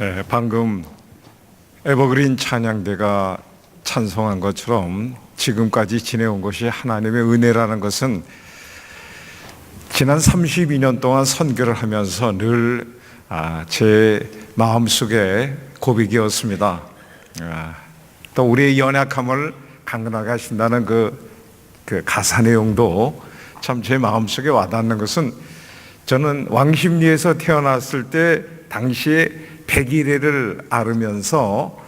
네, 방금 에버그린 찬양대가 찬송한 것처럼 지금까지 지내온 것이 하나님의 은혜라는 것은 지난 32년 동안 선교를 하면서 늘 제 마음속에 고백이었습니다. 또 우리의 연약함을 강건하게 하신다는 그 가사 내용도 참 제 마음속에 와닿는 것은, 저는 왕십리에서 태어났을 때 당시에 백일해를 앓으면서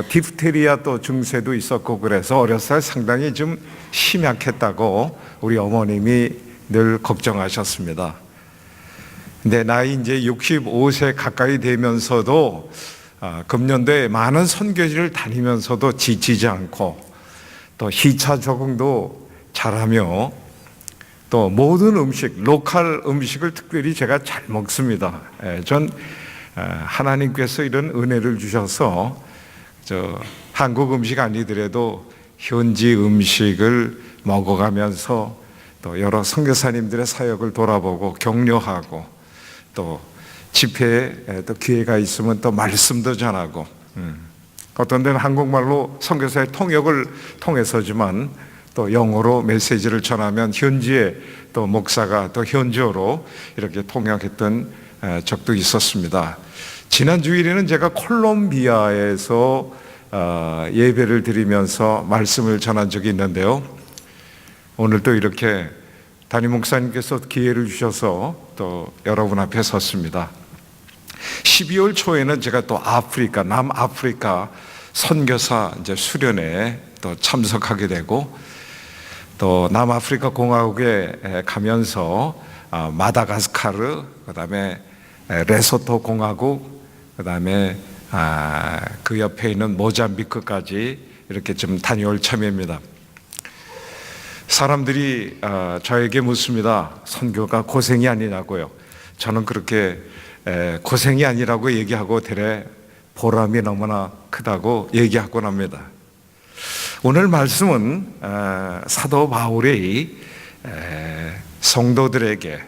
디프테리아 또 증세도 있었고, 그래서 어렸을 때 상당히 좀 심약했다고 우리 어머님이 늘 걱정하셨습니다. 근데 나이 이제 65세 가까이 되면서도 금년도에 많은 선교지를 다니면서도 지치지 않고, 또 시차 적응도 잘하며, 또 모든 음식, 로컬 음식을 특별히 제가 잘 먹습니다. 전 하나님께서 이런 은혜를 주셔서 한국 음식 아니더라도 현지 음식을 먹어가면서 또 여러 선교사님들의 사역을 돌아보고 격려하고, 또 집회에 또 기회가 있으면 또 말씀도 전하고, 어떤 데는 한국말로 선교사의 통역을 통해서지만 또 영어로 메시지를 전하면 현지에 또 목사가 또 현지어로 이렇게 통역했던 적도 있었습니다. 지난 주일에는 제가 콜롬비아에서 예배를 드리면서 말씀을 전한 적이 있는데요. 오늘 또 이렇게 담임 목사님께서 기회를 주셔서 또 여러분 앞에 섰습니다. 12월 초에는 제가 또 남아프리카 선교사 이제 수련회 또 참석하게 되고, 또 남아프리카 공화국에 가면서 마다가스카르, 그다음에 레소토 공화국, 그다음에 그 옆에 있는 모잠비크까지 이렇게 좀 다녀올 참여입니다. 사람들이 저에게 묻습니다. 선교가 고생이 아니냐고요. 저는 그렇게 고생이 아니라고 얘기하고 되레 보람이 너무나 크다고 얘기하곤 합니다. 오늘 말씀은 사도 바울이 성도들에게,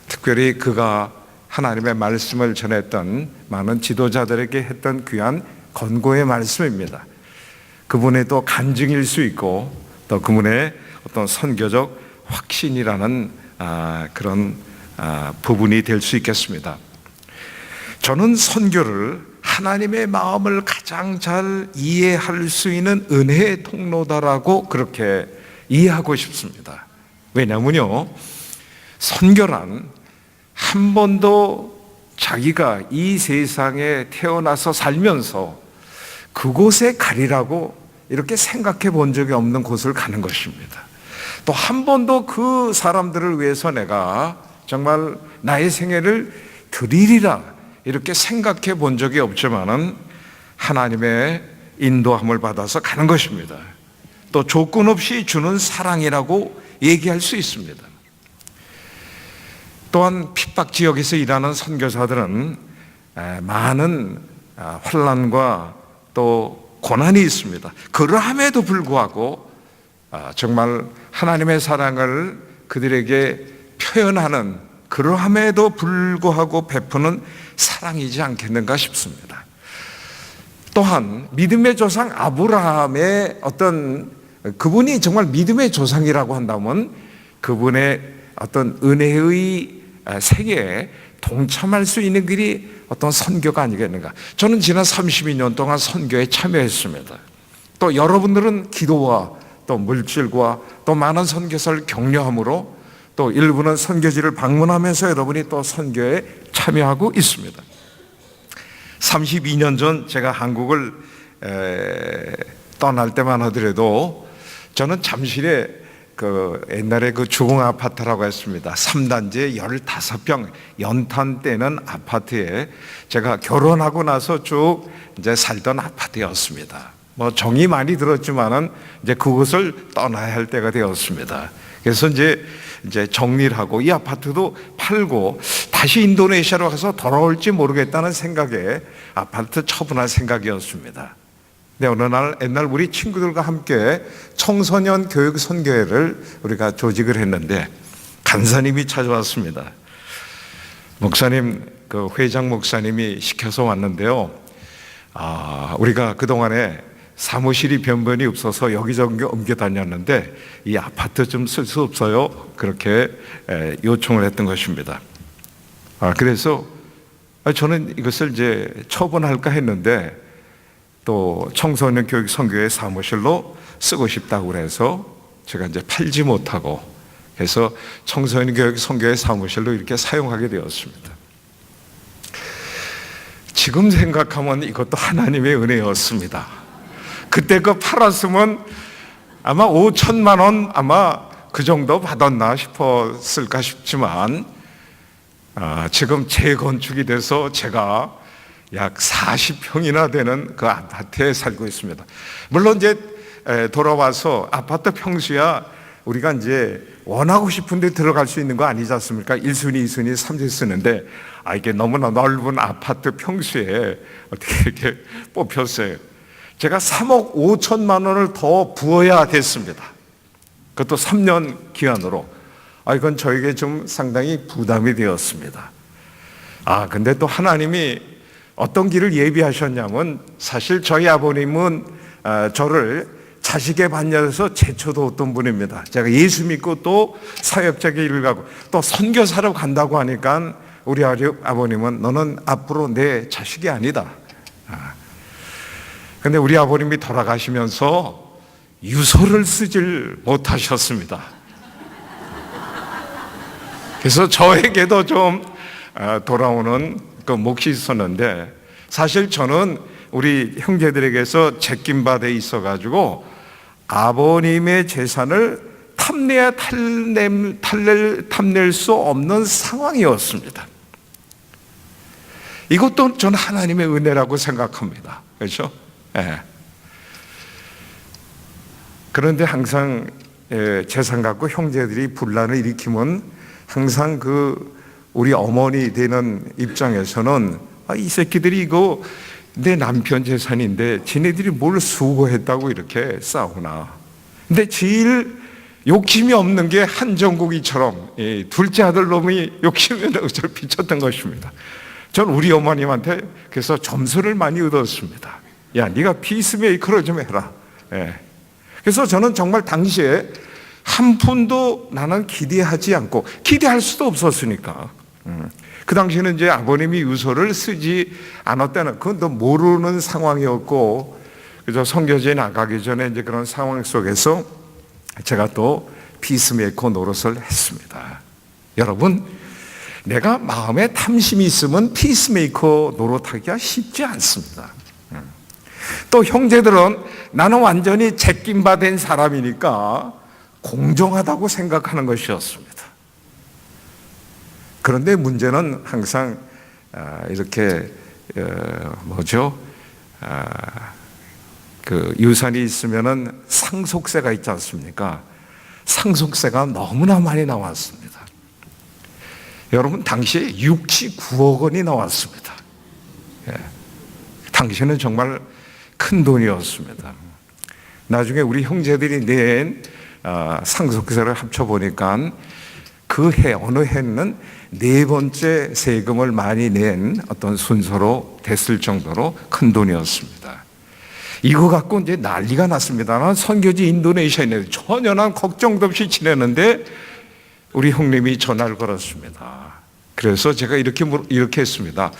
특별히 그가 하나님의 말씀을 전했던 많은 지도자들에게 했던 귀한 권고의 말씀입니다. 그분의 또 간증일 수 있고, 또 그분의 어떤 선교적 확신이라는 그런 부분이 될 수 있겠습니다. 저는 선교를 하나님의 마음을 가장 잘 이해할 수 있는 은혜의 통로다라고 그렇게 이해하고 싶습니다. 왜냐면요, 선교란 한 번도 자기가 이 세상에 태어나서 살면서 그곳에 가리라고 이렇게 생각해 본 적이 없는 곳을 가는 것입니다. 또 한 번도 그 사람들을 위해서 내가 정말 나의 생애를 드리리라 이렇게 생각해 본 적이 없지만은 하나님의 인도함을 받아서 가는 것입니다. 또 조건 없이 주는 사랑이라고 얘기할 수 있습니다. 또한 핍박 지역에서 일하는 선교사들은 많은 환난과 또 고난이 있습니다. 그러함에도 불구하고 정말 하나님의 사랑을 그들에게 표현하는, 그러함에도 불구하고 베푸는 사랑이지 않겠는가 싶습니다. 또한 믿음의 조상 아브라함의 그분이 정말 믿음의 조상이라고 한다면 그분의 어떤 은혜의 세계에 동참할 수 있는 길이 어떤 선교가 아니겠는가. 저는 지난 32년 동안 선교에 참여했습니다. 또 여러분들은 기도와 또 물질과 또 많은 선교사를 격려함으로, 또 일부는 선교지를 방문하면서 여러분이 또 선교에 참여하고 있습니다. 32년 전 제가 한국을 떠날 때만 하더라도 저는 잠실에 옛날에 주공 아파트라고 했습니다. 3단지에 15평 연탄 떼는 아파트에 제가 결혼하고 나서 쭉 이제 살던 아파트였습니다. 정이 많이 들었지만은 이제 그곳을 떠나야 할 때가 되었습니다. 그래서 이제 정리를 하고 이 아파트도 팔고 다시 인도네시아로 가서 돌아올지 모르겠다는 생각에 아파트 처분할 생각이었습니다. 근데 어느 날 옛날 우리 친구들과 함께 청소년 교육 선교회를 우리가 조직을 했는데 간사님이 찾아왔습니다. 목사님, 그 회장 목사님이 시켜서 왔는데요. 우리가 그동안에 사무실이 변변이 없어서 여기저기 옮겨 다녔는데 이 아파트 좀 쓸 수 없어요? 그렇게 요청을 했던 것입니다. 그래서 저는 이것을 이제 처분할까 했는데 또 청소년 교육 선교회 사무실로 쓰고 싶다고 그래서 제가 이제 팔지 못하고 그래서 청소년 교육 선교회 사무실로 이렇게 사용하게 되었습니다. 지금 생각하면 이것도 하나님의 은혜였습니다. 그때 그 팔았으면 아마 5천만 원 아마 그 정도 받았나 싶었을까 싶지만 지금 재건축이 돼서 제가 약 40평이나 되는 그 아파트에 살고 있습니다. 물론 이제 돌아와서 아파트 평수야 우리가 이제 원하고 싶은데 들어갈 수 있는 거 아니지 않습니까? 1순위, 2순위, 3순위 쓰는데 이게 너무나 넓은 아파트 평수에 어떻게 이렇게 뽑혔어요. 제가 3억 5천만 원을 더 부어야 됐습니다. 그것도 3년 기한으로. 이건 저에게 좀 상당히 부담이 되었습니다. 근데 또 하나님이 어떤 길을 예비하셨냐면 사실 저희 아버님은 저를 자식의 반열에서 제쳐두었던 분입니다. 제가 예수 믿고 또 사역자의 일을 가고 또 선교사로 간다고 하니까 우리 아버님은 너는 앞으로 내 자식이 아니다. 근데 우리 아버님이 돌아가시면서 유서를 쓰질 못하셨습니다. 그래서 저에게도 좀 돌아오는 그 몫이 있었는데 사실 저는 우리 형제들에게서 제낌받아 있어가지고 아버님의 재산을 탐낼 수 없는 상황이었습니다. 이것도 저는 하나님의 은혜라고 생각합니다. 그렇죠? 예. 그런데 항상 재산 갖고 형제들이 분란을 일으키면 항상 우리 어머니 되는 입장에서는 이 새끼들이 이거 내 남편 재산인데 지네들이 뭘 수고했다고 이렇게 싸우나. 근데 제일 욕심이 없는 게 한정국이처럼 둘째 아들 놈이 욕심이 비쳤던 것입니다. 전 우리 어머님한테 그래서 점수를 많이 얻었습니다. 야, 네가 피스메이커를 좀 해라. 그래서 저는 정말 당시에 한 푼도 나는 기대하지 않고 기대할 수도 없었으니까 그 당시에는 이제 아버님이 유서를 쓰지 않았다는 그건 또 모르는 상황이었고 그래서 선교지에 나가기 전에 이제 그런 상황 속에서 제가 또 피스메이커 노릇을 했습니다. 여러분, 내가 마음에 탐심이 있으면 피스메이커 노릇하기가 쉽지 않습니다. 또 형제들은 나는 완전히 제낌받은 사람이니까 공정하다고 생각하는 것이었습니다. 그런데 문제는 항상 이렇게 그 유산이 있으면은 상속세가 있지 않습니까? 상속세가 너무나 많이 나왔습니다. 여러분, 당시에 69억 원이 나왔습니다. 당시에는 정말 큰 돈이었습니다. 나중에 우리 형제들이 낸 상속세를 합쳐보니까 그 해, 어느 해는 네 번째 세금을 많이 낸 어떤 순서로 됐을 정도로 큰 돈이었습니다. 이거 갖고 이제 난리가 났습니다. 난 선교지 인도네시아에 있는데 전혀 난 걱정도 없이 지내는데 우리 형님이 전화를 걸었습니다. 그래서 제가 이렇게 했습니다.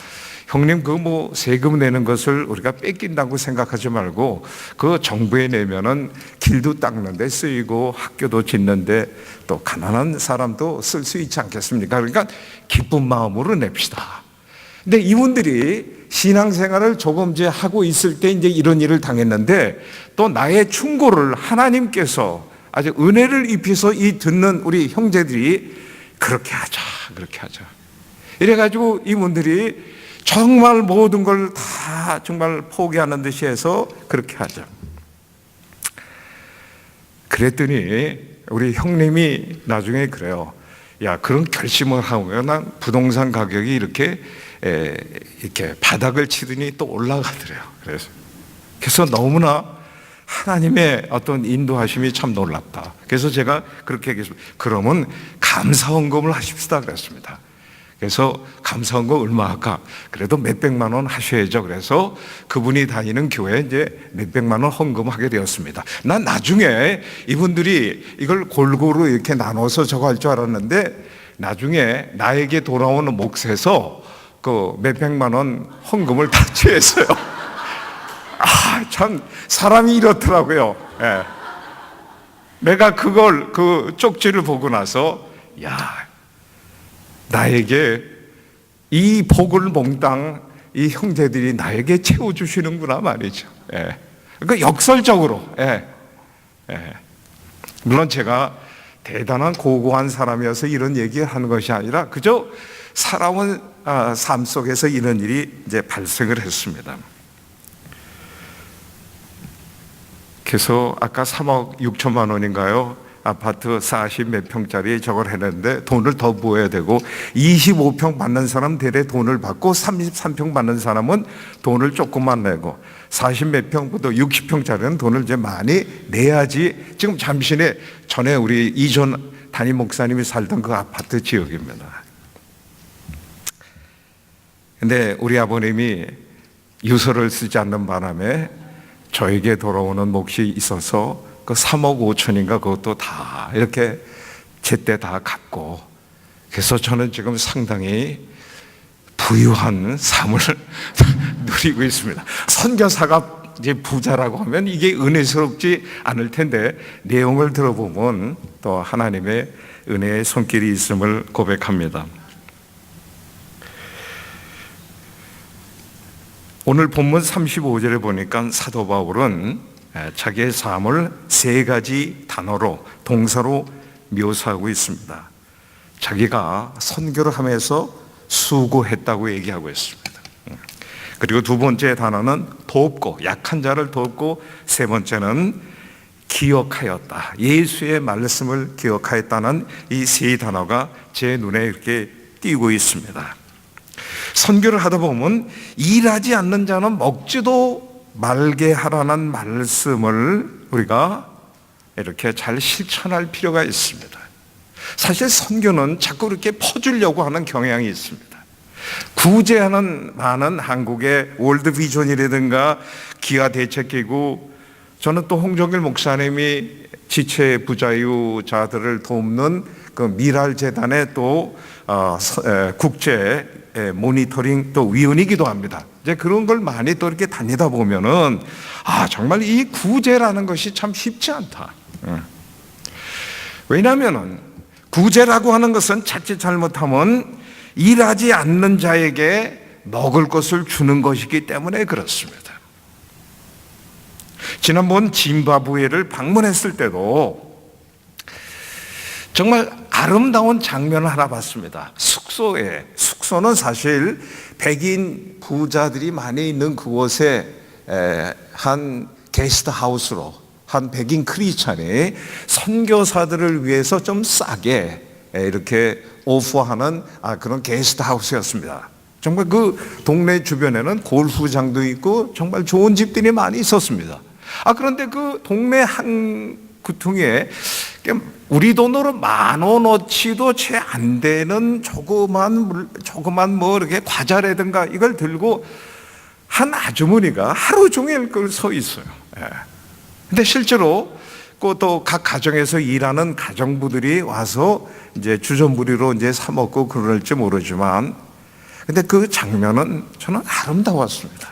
형님, 그 세금 내는 것을 우리가 뺏긴다고 생각하지 말고 그 정부에 내면은 길도 닦는 데 쓰이고 학교도 짓는데 또 가난한 사람도 쓸 수 있지 않겠습니까? 그러니까 기쁜 마음으로 냅시다. 근데 이분들이 신앙생활을 조금 이제 하고 있을 때 이제 이런 일을 당했는데 또 나의 충고를 하나님께서 아주 은혜를 입혀서 이 듣는 우리 형제들이 그렇게 하자. 이래가지고 이분들이 정말 모든 걸 다 정말 포기하는 듯이 해서 그렇게 하죠. 그랬더니 우리 형님이 나중에 그래요. 야, 그런 결심을 하면 부동산 가격이 이렇게 바닥을 치더니 또 올라가더래요. 그래서 너무나 하나님의 어떤 인도하심이 참 놀랍다. 그래서 제가 그렇게 얘기했습니다. 그러면 감사헌금을 하십시다 그랬습니다. 그래서 감사원금 얼마 할까? 그래도 몇백만 원 하셔야죠. 그래서 그분이 다니는 교회에 이제 몇백만 원 헌금하게 되었습니다. 난 나중에 이분들이 이걸 골고루 이렇게 나눠서 저거 할 줄 알았는데 나중에 나에게 돌아오는 몫에서 그 몇백만 원 헌금을 다 취했어요. 참 사람이 이렇더라고요. 예. 내가 그걸 그 쪽지를 보고 나서 야, 나에게 이 복을 몽땅 이 형제들이 나에게 채워주시는구나 말이죠. 예. 그러니까 역설적으로. 예. 예. 물론 제가 대단한 고고한 사람이어서 이런 얘기를 하는 것이 아니라 그저 살아온 삶 속에서 이런 일이 이제 발생을 했습니다. 그래서 아까 3억 6천만 원인가요? 아파트 40 몇 평짜리 저걸 해냈는데 돈을 더 부어야 되고 25평 받는 사람 대래 돈을 받고 33평 받는 사람은 돈을 조금만 내고 40 몇 평부터 60평짜리는 돈을 이제 많이 내야지. 지금 잠시내 전에 우리 이전 담임 목사님이 살던 그 아파트 지역입니다. 근데 우리 아버님이 유서를 쓰지 않는 바람에 저에게 돌아오는 몫이 있어서 그 3억 5천인가 그것도 다 이렇게 제때 다 갚고, 그래서 저는 지금 상당히 부유한 삶을 누리고 있습니다. 선교사가 이제 부자라고 하면 이게 은혜스럽지 않을 텐데 내용을 들어보면 또 하나님의 은혜의 손길이 있음을 고백합니다. 오늘 본문 35절에 보니까 사도 바울은 자기의 삶을 세 가지 단어로, 동사로 묘사하고 있습니다. 자기가 선교를 하면서 수고했다고 얘기하고 있습니다. 그리고 두 번째 단어는 돕고, 약한 자를 돕고, 세 번째는 기억하였다. 예수의 말씀을 기억하였다는 이 세 단어가 제 눈에 이렇게 띄고 있습니다. 선교를 하다 보면 일하지 않는 자는 먹지도 말게 하라는 말씀을 우리가 이렇게 잘 실천할 필요가 있습니다. 사실 선교는 자꾸 이렇게 퍼주려고 하는 경향이 있습니다. 구제하는 많은 한국의 월드비전이라든가 기아대책기구, 저는 또 홍종일 목사님이 지체 부자유자들을 돕는 그 미랄재단의 또 국제 모니터링 또 위원이기도 합니다. 이제 그런 걸 많이 또 이렇게 다니다 보면은 정말 이 구제라는 것이 참 쉽지 않다. 왜냐하면은 구제라고 하는 것은 자칫 잘못하면 일하지 않는 자에게 먹을 것을 주는 것이기 때문에 그렇습니다. 지난번 짐바브웨를 방문했을 때도 정말 아름다운 장면을 하나 봤습니다. 숙소는 사실 백인 부자들이 많이 있는 그곳에 한 게스트하우스로 한 백인 크리스찬이 선교사들을 위해서 좀 싸게 이렇게 오퍼하는 그런 게스트하우스였습니다. 정말 그 동네 주변에는 골프장도 있고 정말 좋은 집들이 많이 있었습니다. 그런데 그 동네 한 구퉁이에 우리 돈으로 10,000원어치도 채 안 되는 조그만 뭐 이렇게 과자라든가 이걸 들고 한 아주머니가 하루 종일 그걸 서 있어요. 근데 실제로 또 각 가정에서 일하는 가정부들이 와서 이제 주전부리로 이제 사 먹고 그럴지 모르지만, 근데 그 장면은 저는 아름다웠습니다.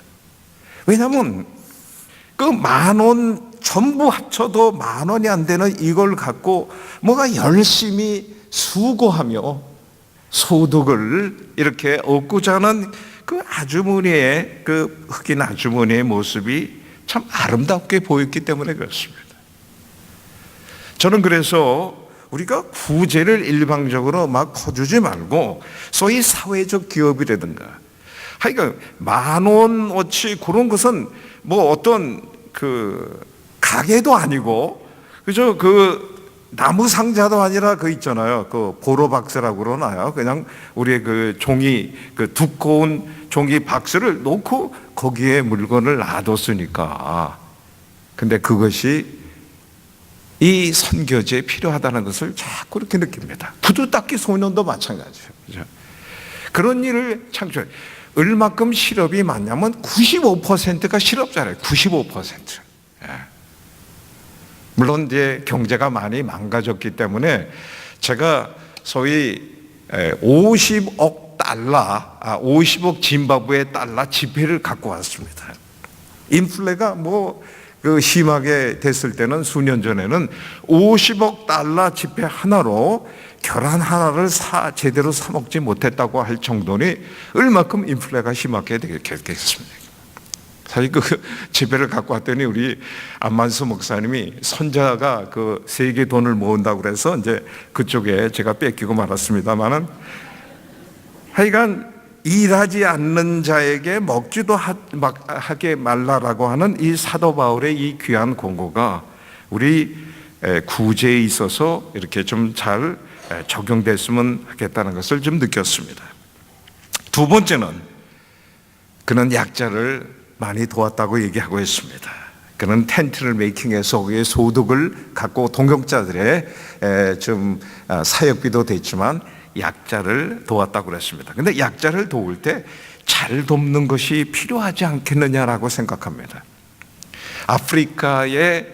왜냐하면 그 10,000원 전부 합쳐도 10,000원이 안 되는 이걸 갖고 뭐가 열심히 수고하며 소득을 이렇게 얻고자 하는 그 아주머니의, 그 흑인 아주머니의 모습이 참 아름답게 보였기 때문에 그렇습니다. 저는 그래서 우리가 구제를 일방적으로 막 퍼주지 말고 소위 사회적 기업이라든가, 하여간 10,000원어치 그런 것은 뭐 어떤 그 가게도 아니고, 그죠? 그 나무 상자도 아니라 그 있잖아요. 그 보로박스라고 그러나요? 그냥 우리의 그 종이, 그 두꺼운 종이 박스를 놓고 거기에 물건을 놔뒀으니까. 근데 그것이 이 선교제에 필요하다는 것을 자꾸 이렇게 느낍니다. 구두 닦기 소년도 마찬가지예요. 그죠? 그런 일을 창조해. 얼마큼 실업이 많냐면 95%가 실업자래요. 95%. 예. 물론 이제 경제가 많이 망가졌기 때문에 제가 소위 50억 달러, 50억 짐바브웨 달러 지폐를 갖고 왔습니다. 인플레가 그 심하게 됐을 때는 수년 전에는 50억 달러 지폐 하나로 계란 하나를 제대로 사 먹지 못했다고 할 정도니 얼마큼 인플레가 심하게 되겠습니까? 사실 그 지폐를 갖고 왔더니 우리 안만수 목사님이 손자가 그 세계 돈을 모은다고 그래서 이제 그쪽에 제가 뺏기고 말았습니다만은 하여간 일하지 않는 자에게 먹지도 하게 말라라고 하는 이 사도 바울의 이 귀한 권고가 우리 구제에 있어서 이렇게 좀 잘 적용됐으면 하겠다는 것을 좀 느꼈습니다. 두 번째는 그는 약자를 많이 도왔다고 얘기하고 있습니다. 그는 텐트를 메이킹해서 그의 소득을 갖고 동역자들의 좀 사역비도 됐지만 약자를 도왔다고 그랬습니다. 근데 약자를 도울 때 잘 돕는 것이 필요하지 않겠느냐라고 생각합니다. 아프리카에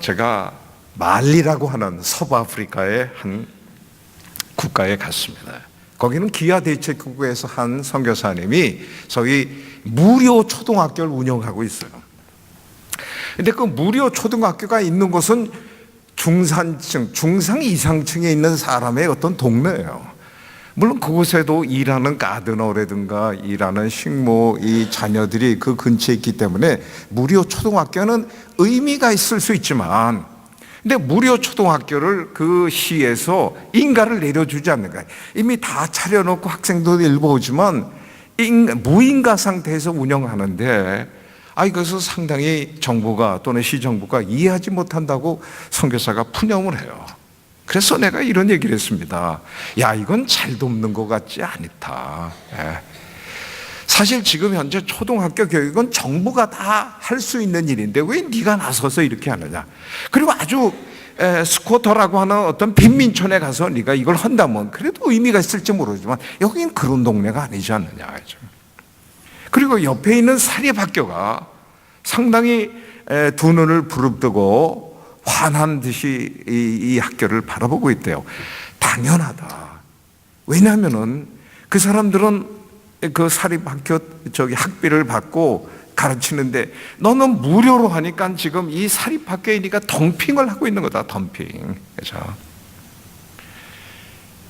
제가 말리라고 하는 서부아프리카의 한 국가에 갔습니다. 거기는 기아 대책국에서 한 선교사님이 소위 무료 초등학교를 운영하고 있어요. 근데 그 무료 초등학교가 있는 곳은 중산층, 중상 이상층에 있는 사람의 어떤 동네예요. 물론 그곳에도 일하는 가드너라든가 일하는 식모 이 자녀들이 그 근처에 있기 때문에 무료 초등학교는 의미가 있을 수 있지만 근데 무료 초등학교를 그 시에서 인가를 내려주지 않는 거예요. 이미 다 차려놓고 학생도 일부 오지만 무인가 상태에서 운영하는데 이것을 상당히 정부가 또는 시정부가 이해하지 못한다고 선교사가 푸념을 해요. 그래서 내가 이런 얘기를 했습니다. 야, 이건 잘 돕는 것 같지 않다. 예. 사실 지금 현재 초등학교 교육은 정부가 다 할 수 있는 일인데 왜 네가 나서서 이렇게 하느냐. 그리고 아주 스쿼터라고 하는 어떤 빈민촌에 가서 네가 이걸 한다면 그래도 의미가 있을지 모르지만 여긴 그런 동네가 아니지 않느냐. 그리고 옆에 있는 사립학교가 상당히 두 눈을 부릅뜨고 환한 듯이 이 학교를 바라보고 있대요. 당연하다. 왜냐하면은 그 사람들은 그 사립학교 학비를 받고 가르치는데 너는 무료로 하니까 지금 이 사립학교에 네가 덤핑을 하고 있는 거다. 덤핑. 그죠?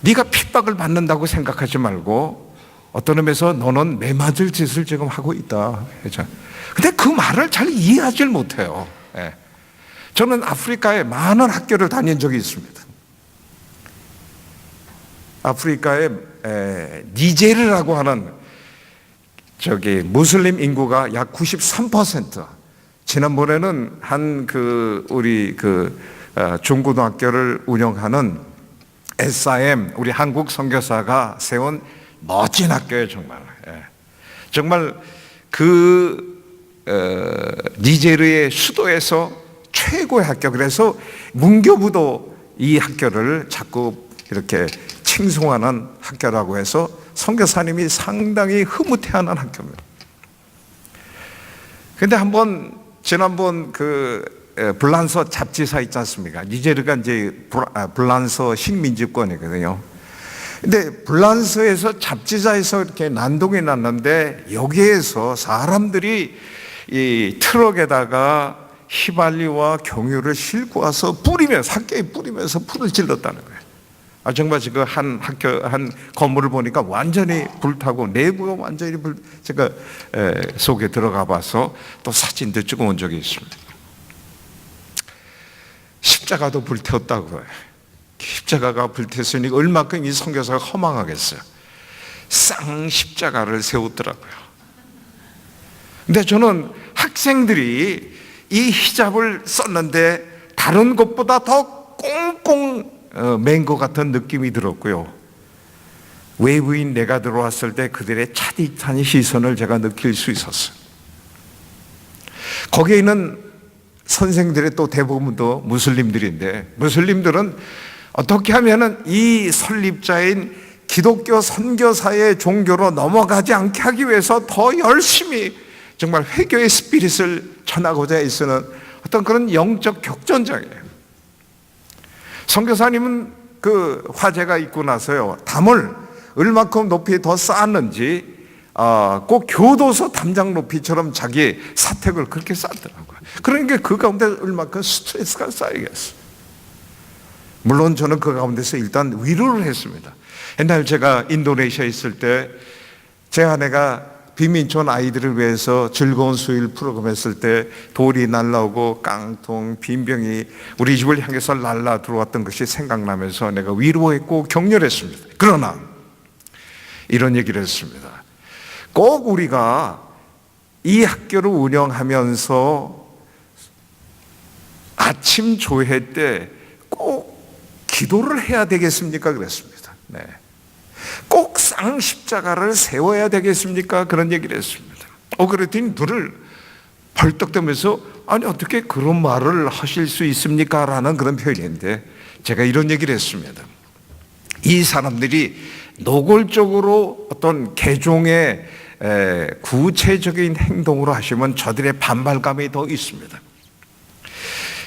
네가 핍박을 받는다고 생각하지 말고 어떤 의미에서 너는 매맞을 짓을 지금 하고 있다. 그죠? 근데 그 말을 잘 이해하지 못해요. 예. 저는 아프리카에 많은 학교를 다닌 적이 있습니다. 아프리카에 니제르라고 하는 무슬림 인구가 약 93%. 지난번에는 우리 중고등학교를 운영하는 SIM 우리 한국 선교사가 세운 멋진 학교예요, 정말. 정말 니제르의 수도에서 최고의 학교. 그래서 문교부도 이 학교를 자꾸 이렇게 칭송하는 학교라고 해서 선교사님이 상당히 흐뭇해하는 학교입니다. 근데 지난번 불란서 잡지사 있지 않습니까? 니제르가 이제 불란서 식민지권이거든요. 근데 불란서에서 잡지사에서 이렇게 난동이 났는데 여기에서 사람들이 이 트럭에다가 휘발유와 경유를 싣고 와서 학교에 뿌리면서 불을 질렀다는 거예요. 정말 지금 한 건물을 보니까 완전히 불타고 내부가 완전히 제가 속에 들어가 봐서 또 사진도 찍어 온 적이 있습니다. 십자가도 불태웠다고 해요. 십자가가 불태웠으니 얼마큼 이 선교사가 허망하겠어요. 십자가를 세웠더라고요. 근데 저는 학생들이 이 히잡을 썼는데 다른 것보다 더 꽁꽁 맨 것 같은 느낌이 들었고요. 외부인 내가 들어왔을 때 그들의 차디찬 시선을 제가 느낄 수 있었어요. 거기에 있는 선생들의 또 대부분도 무슬림들인데 무슬림들은 어떻게 하면은 이 설립자인 기독교 선교사의 종교로 넘어가지 않게 하기 위해서 더 열심히 정말 회개의 스피릿을 전하고자 애쓰는 어떤 그런 영적 격전장이에요. 선교사님은 그 화제가 있고 나서요, 담을 얼마큼 높이 더 쌓았는지 꼭 교도소 담장 높이처럼 자기 사택을 그렇게 쌓더라고요. 그러니까 그 가운데 얼마큼 스트레스가 쌓이겠어요. 물론 저는 그 가운데서 일단 위로를 했습니다. 옛날 제가 인도네시아에 있을 때 제 아내가 빈민촌 아이들을 위해서 즐거운 수요일 프로그램 했을 때 돌이 날라오고 깡통, 빈병이 우리 집을 향해서 날라 들어왔던 것이 생각나면서 내가 위로했고 격려했습니다. 그러나 이런 얘기를 했습니다. 꼭 우리가 이 학교를 운영하면서 아침 조회 때 꼭 기도를 해야 되겠습니까? 그랬습니다. 네. 꼭 쌍십자가를 세워야 되겠습니까? 그런 얘기를 했습니다. 그랬더니 눈을 벌떡 뜨면서 아니 어떻게 그런 말을 하실 수 있습니까? 라는 그런 표현인데 제가 이런 얘기를 했습니다. 이 사람들이 노골적으로 어떤 개종의 구체적인 행동으로 하시면 저들의 반발감이 더 있습니다.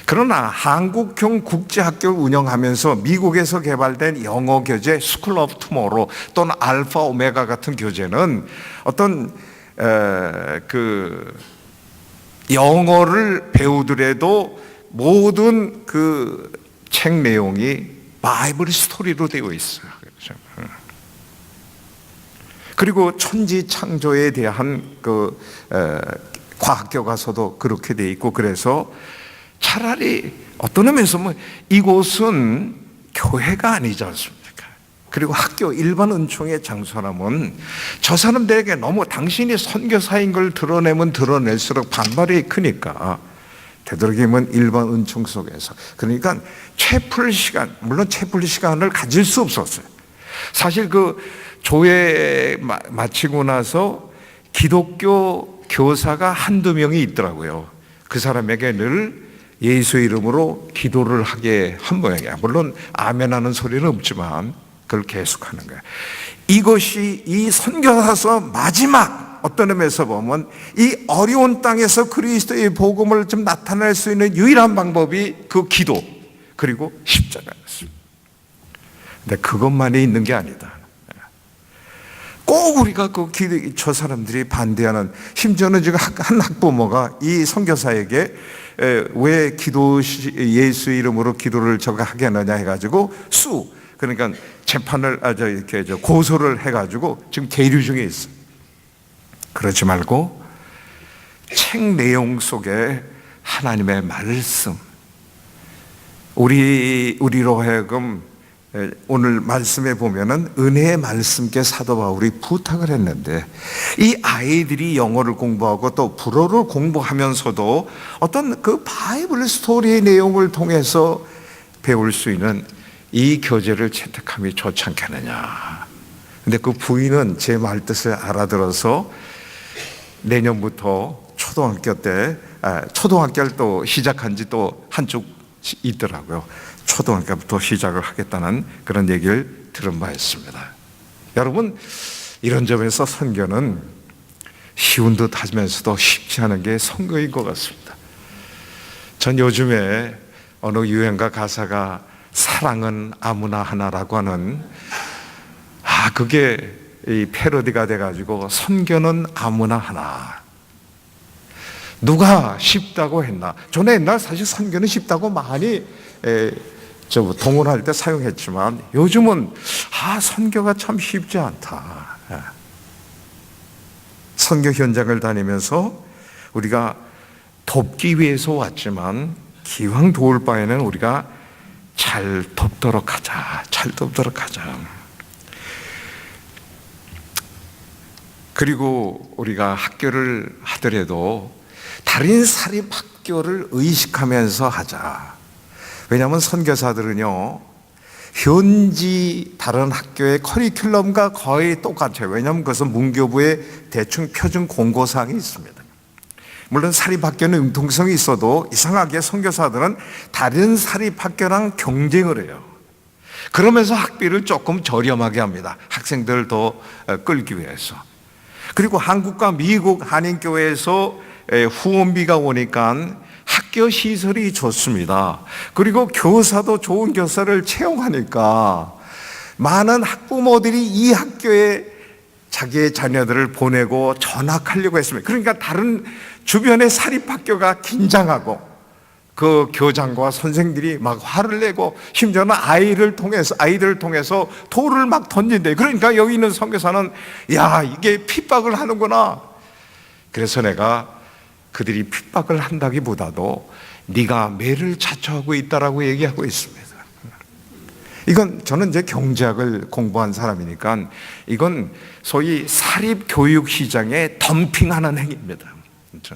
그러나 한국형 국제학교를 운영하면서 미국에서 개발된 영어 교재 스쿨 오브 투모로우 또는 알파 오메가 같은 교재는 어떤 그 영어를 배우더라도 모든 그 책 내용이 바이블 스토리로 되어 있어요. 그리고 천지 창조에 대한 그 과학 교과서도 그렇게 돼 있고, 그래서 차라리 어떤 의미에서 이곳은 교회가 아니지 않습니까? 그리고 학교 일반 은총의 장소라면 저 사람들에게 너무 당신이 선교사인 걸 드러내면 드러낼수록 반발이 크니까 되도록이면 일반 은총 속에서, 그러니까 채플 시간, 물론 채플 시간을 가질 수 없었어요. 사실 그 조회 마치고 나서 기독교 교사가 한두 명이 있더라고요. 그 사람에게 늘 예수 이름으로 기도를 하게 한 모양이야. 물론 아멘하는 소리는 없지만 그걸 계속하는 거야. 이것이 이 선교사서 마지막 어떤 의미에서 보면 이 어려운 땅에서 그리스도의 복음을 좀 나타낼 수 있는 유일한 방법이 그 기도 그리고 십자가였습니다. 근데 그것만이 있는 게 아니다. 꼭 우리가 저 사람들이 반대하는, 심지어는 지금 한 학부모가 이 선교사에게 왜 예수 이름으로 기도를 저가 하게 하느냐 해가지고 그러니까 재판을 이렇게 고소를 해가지고 지금 계류 중에 있어. 그러지 말고 책 내용 속에 하나님의 말씀, 우리로 하여금 오늘 말씀에 보면은 은혜의 말씀께 사도 바울이 부탁을 했는데, 이 아이들이 영어를 공부하고 또 불어를 공부하면서도 어떤 그 바이블 스토리의 내용을 통해서 배울 수 있는 이 교재를 채택함이 좋지 않겠느냐. 근데 그 부인은 제 말 뜻을 알아들어서 내년부터 초등학교를 또 시작한 지 또 한쪽 있더라고요. 초등학교부터 시작을 하겠다는 그런 얘기를 들은 바 있습니다. 여러분, 이런 점에서 선교는 쉬운 듯 하면서도 쉽지 않은 게 선교인 것 같습니다. 전 요즘에 어느 유행가 가사가 사랑은 아무나 하나라고 하는, 그게 이 패러디가 돼가지고 선교는 아무나 하나. 누가 쉽다고 했나? 저는 옛날 사실 선교는 쉽다고 많이 동원할 때 사용했지만 요즘은 선교가 참 쉽지 않다. 선교 현장을 다니면서 우리가 돕기 위해서 왔지만 기왕 도울 바에는 우리가 잘 돕도록 하자. 그리고 우리가 학교를 하더라도 다른 사립 학교를 의식하면서 하자. 왜냐하면 선교사들은요, 현지 다른 학교의 커리큘럼과 거의 똑같아요. 왜냐하면 그것은 문교부에 대충 표준 공고사항이 있습니다. 물론 사립학교는 융통성이 있어도 이상하게 선교사들은 다른 사립학교랑 경쟁을 해요. 그러면서 학비를 조금 저렴하게 합니다. 학생들을 더 끌기 위해서. 그리고 한국과 미국 한인교회에서 후원비가 오니까 학교 시설이 좋습니다. 그리고 교사도 좋은 교사를 채용하니까 많은 학부모들이 이 학교에 자기의 자녀들을 보내고 전학하려고 했습니다. 그러니까 다른 주변의 사립학교가 긴장하고 그 교장과 선생들이 막 화를 내고 심지어는 아이들을 통해서 돌을 막 던진대. 그러니까 여기 있는 선교사는 야, 이게 핍박을 하는구나. 그래서 내가 그들이 핍박을 한다기보다도 네가 매를 자초하고 있다라고 얘기하고 있습니다. 이건 저는 이제 경제학을 공부한 사람이니까 이건 소위 사립교육 시장에 덤핑하는 행위입니다. 그렇죠?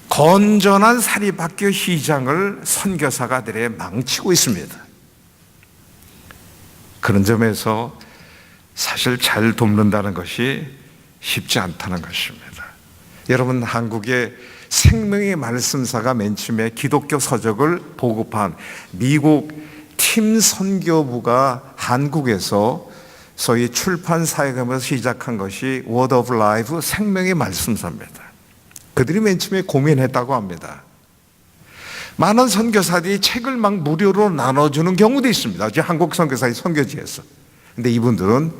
건전한 사립학교 시장을 선교사가들에 망치고 있습니다. 그런 점에서 사실 잘 돕는다는 것이 쉽지 않다는 것입니다. 여러분, 한국의 생명의 말씀사가 맨 처음에 기독교 서적을 보급한 미국 팀 선교부가 한국에서 소위 출판 사역하면서 시작한 것이 Word of Life, 생명의 말씀사입니다. 그들이 맨 처음에 고민했다고 합니다. 많은 선교사들이 책을 막 무료로 나눠주는 경우도 있습니다. 한국 선교사의 선교지에서. 근데 이분들은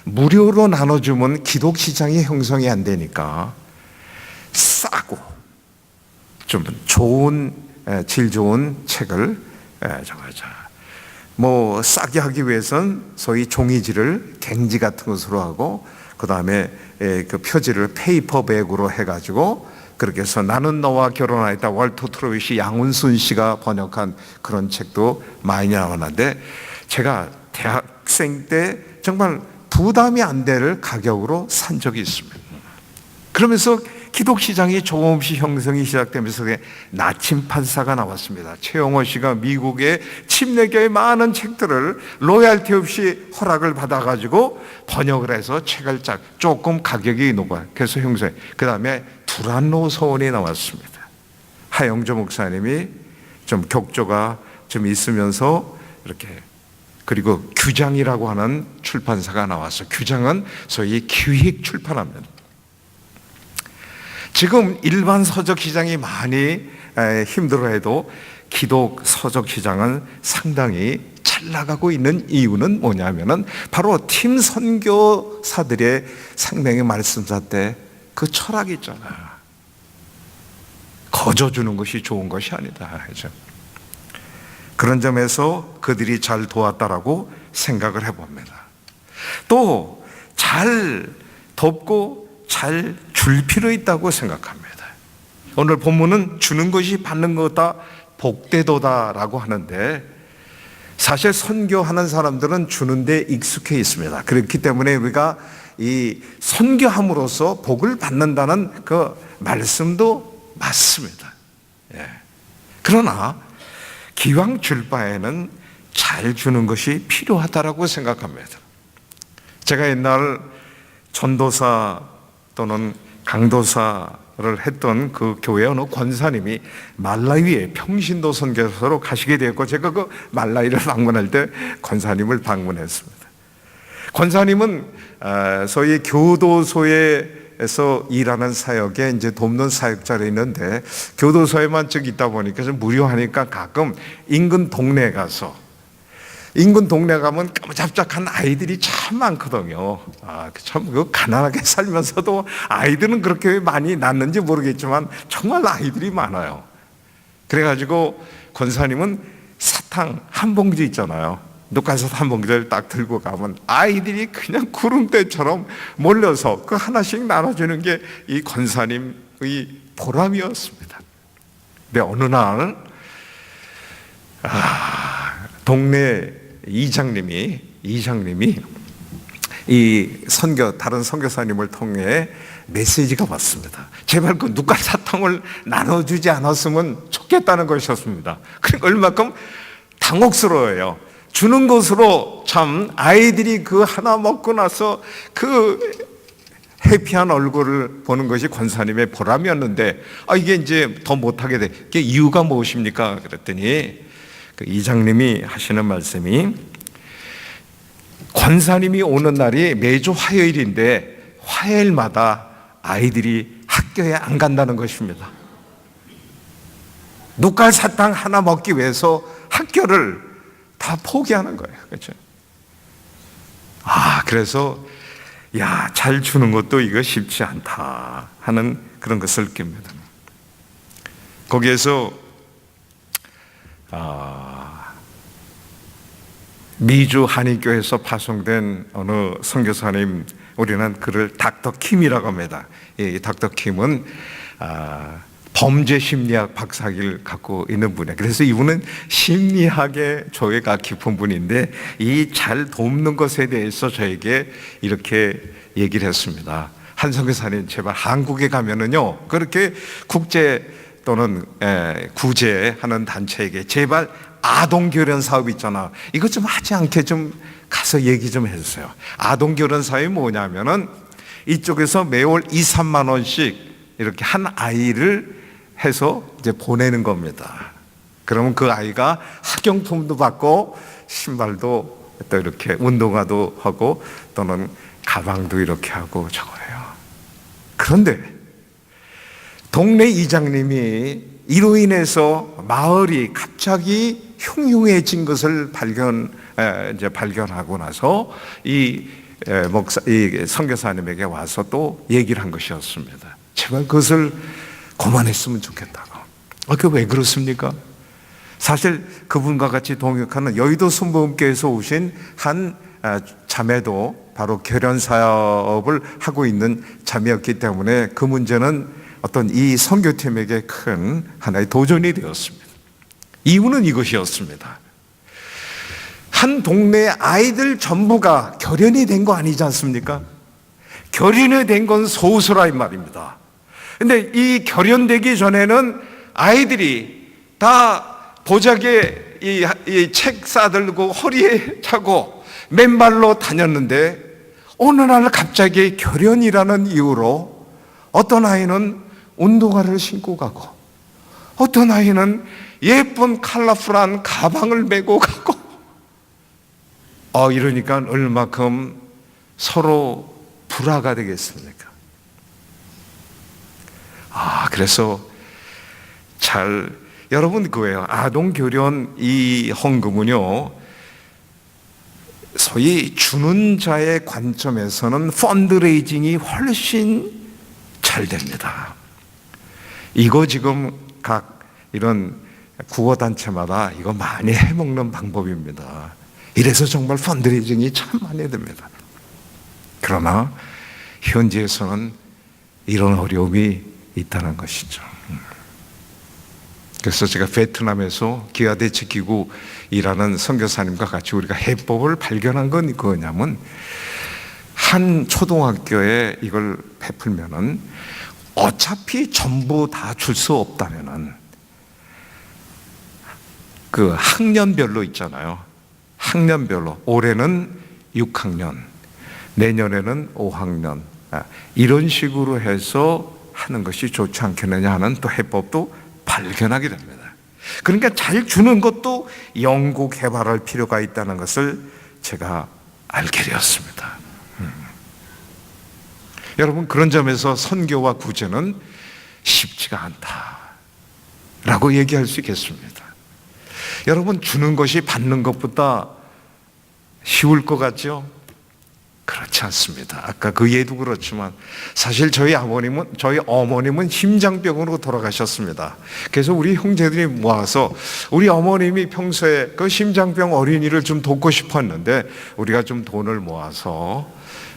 무료로 나눠주면 기독 시장이 형성이 안 되니까 싸고 좀 좋은 질 좋은 책을 뭐 싸게 하기 위해서는 소위 종이지를 갱지 같은 것으로 하고 그 다음에 그 표지를 페이퍼백으로 해가지고 그렇게 해서 나는 너와 결혼하였다, 월터 트로윗이 양운순 씨가 번역한 그런 책도 많이 나왔는데 제가 대학생 때 정말 부담이 안 될 가격으로 산 적이 있습니다. 그러면서 기독시장이 조금씩 형성이 시작되면서 나침판사가 나왔습니다. 최영호 씨가 미국의 침례교의 많은 책들을 로얄티 없이 허락을 받아가지고 번역을 해서 책을 조금 가격이 높아요. 그래서 형성해. 그 다음에 두란노 서원이 나왔습니다. 하영조 목사님이 좀 격조가 좀 있으면서 이렇게, 그리고 규장이라고 하는 출판사가 나왔어요. 규장은 소위 기획 출판합니다. 지금 일반 서적 시장이 많이 힘들어해도 기독 서적 시장은 상당히 잘 나가고 있는 이유는 뭐냐면은 바로 팀 선교사들의 생명의 말씀사 때 그 철학이 있잖아요. 거저주는 것이 좋은 것이 아니다. 그런 점에서 그들이 잘 도왔다라고 생각을 해봅니다. 또 잘 돕고 잘 줄 필요 있다고 생각합니다. 오늘 본문은 주는 것이 받는 것보다 복되도다라고 하는데 사실 선교하는 사람들은 주는 데 익숙해 있습니다. 그렇기 때문에 우리가 이 선교함으로써 복을 받는다는 그 말씀도 맞습니다. 그러나 기왕 줄 바에는 잘 주는 것이 필요하다라고 생각합니다. 제가 옛날 전도사 또는 강도사를 했던 그 교회 어느 권사님이 말라위에 평신도 선교사로 가시게 되었고 제가 그 말라위를 방문할 때 권사님을 방문했습니다. 권사님은 소위 교도소에서 일하는 사역에 이제 돕는 사역자로 있는데 교도소에만 쭉 있다 보니까 좀 무료하니까 가끔 인근 동네에 가서 인근 동네 가면 깜짝짝한 아이들이 참 많거든요. 참 가난하게 살면서도 아이들은 그렇게 많이 낳는지 모르겠지만 정말 아이들이 많아요. 그래가지고 권사님은 사탕 한 봉지 있잖아요. 녹화사탕 한 봉지를 딱 들고 가면 아이들이 그냥 구름대처럼 몰려서 그 하나씩 나눠주는 게 이 권사님의 보람이었습니다. 근데 어느 날 동네 이장님이 이 다른 선교사님을 통해 메시지가 왔습니다. 제발 그 누가사탕을 나눠주지 않았으면 좋겠다는 것이었습니다. 그러니까 얼마큼 당혹스러워요. 주는 것으로 참 아이들이 그 하나 먹고 나서 그 해피한 얼굴을 보는 것이 권사님의 보람이었는데 이게 이제 더 못하게 돼. 이게 이유가 무엇입니까? 그랬더니 그 이장님이 하시는 말씀이, 권사님이 오는 날이 매주 화요일인데 화요일마다 아이들이 학교에 안 간다는 것입니다. 눈깔 사탕 하나 먹기 위해서 학교를 다 포기하는 거예요. 그렇죠? 그래서 잘 주는 것도 이거 쉽지 않다 하는 그런 것을 느낍니다. 거기에서 미주 한인교회에서 파송된 어느 선교사님, 우리는 그를 닥터 킴이라고 합니다. 이 닥터 킴은 범죄 심리학 박사학위를 갖고 있는 분이에요. 그래서 이분은 심리학에 조예가 깊은 분인데 이 잘 돕는 것에 대해서 저에게 이렇게 얘기를 했습니다. 한 선교사님, 제발 한국에 가면은요, 그렇게 국제 또는 구제하는 단체에게 제발 아동결혼 사업 있잖아, 이거 좀 하지 않게 좀 가서 얘기 좀 해주세요. 아동결혼 사업이 뭐냐면은 이쪽에서 매월 2, 3만 원씩 이렇게 한 아이를 해서 이제 보내는 겁니다. 그러면 그 아이가 학용품도 받고 신발도 또 이렇게 운동화도 하고 또는 가방도 이렇게 하고 저거예요. 그런데 동네 이장님이 이로 인해서 마을이 갑자기 흉흉해진 것을 발견하고 나서 이 선교사님에게 와서 또 얘기를 한 것이었습니다. 제발 그것을 그만했으면 좋겠다고. 그게 왜 그렇습니까? 사실 그분과 같이 동역하는 여의도 순복음교회에서 오신 한 자매도 바로 결혼 사업을 하고 있는 자매였기 때문에 그 문제는 어떤 이 선교팀에게 큰 하나의 도전이 되었습니다. 이유는 이것이었습니다. 한 동네 아이들 전부가 결혼이 된 거 아니지 않습니까? 결혼이 된 건 소수라 이 말입니다. 근데 이 결혼되기 전에는 아이들이 다 보자기에 이 책 싸들고 허리에 차고 맨발로 다녔는데 어느 날 갑자기 결혼이라는 이유로 어떤 아이는 운동화를 신고 가고 어떤 아이는 예쁜 컬러풀한 가방을 메고 가고 이러니까 얼마큼 서로 불화가 되겠습니까? 그래서 여러분 그거예요. 아동결혼 이 헌금은요, 소위 주는 자의 관점에서는 펀드레이징이 훨씬 잘 됩니다. 이거 지금 각 이런 구호단체마다 이거 많이 해먹는 방법입니다. 이래서 정말 펀드레이징이 참 많이 됩니다. 그러나 현지에서는 이런 어려움이 있다는 것이죠. 그래서 제가 베트남에서 기아대책기구 일하는 선교사님과 같이 우리가 해법을 발견한 건 그거냐면, 한 초등학교에 이걸 베풀면은 어차피 전부 다 줄 수 없다면은 그 학년별로 있잖아요. 학년별로 올해는 6학년, 내년에는 5학년 이런 식으로 해서 하는 것이 좋지 않겠느냐 하는 또 해법도 발견하게 됩니다. 그러니까 잘 주는 것도 연구 개발할 필요가 있다는 것을 제가 알게 되었습니다. 여러분, 그런 점에서 선교와 구제는 쉽지가 않다라고 얘기할 수 있겠습니다. 여러분, 주는 것이 받는 것보다 쉬울 것 같죠? 그렇지 않습니다. 아까 그 예도 그렇지만 사실 저희 어머님은 심장병으로 돌아가셨습니다. 그래서 우리 형제들이 모아서 우리 어머님이 평소에 그 심장병 어린이를 좀 돕고 싶었는데 우리가 좀 돈을 모아서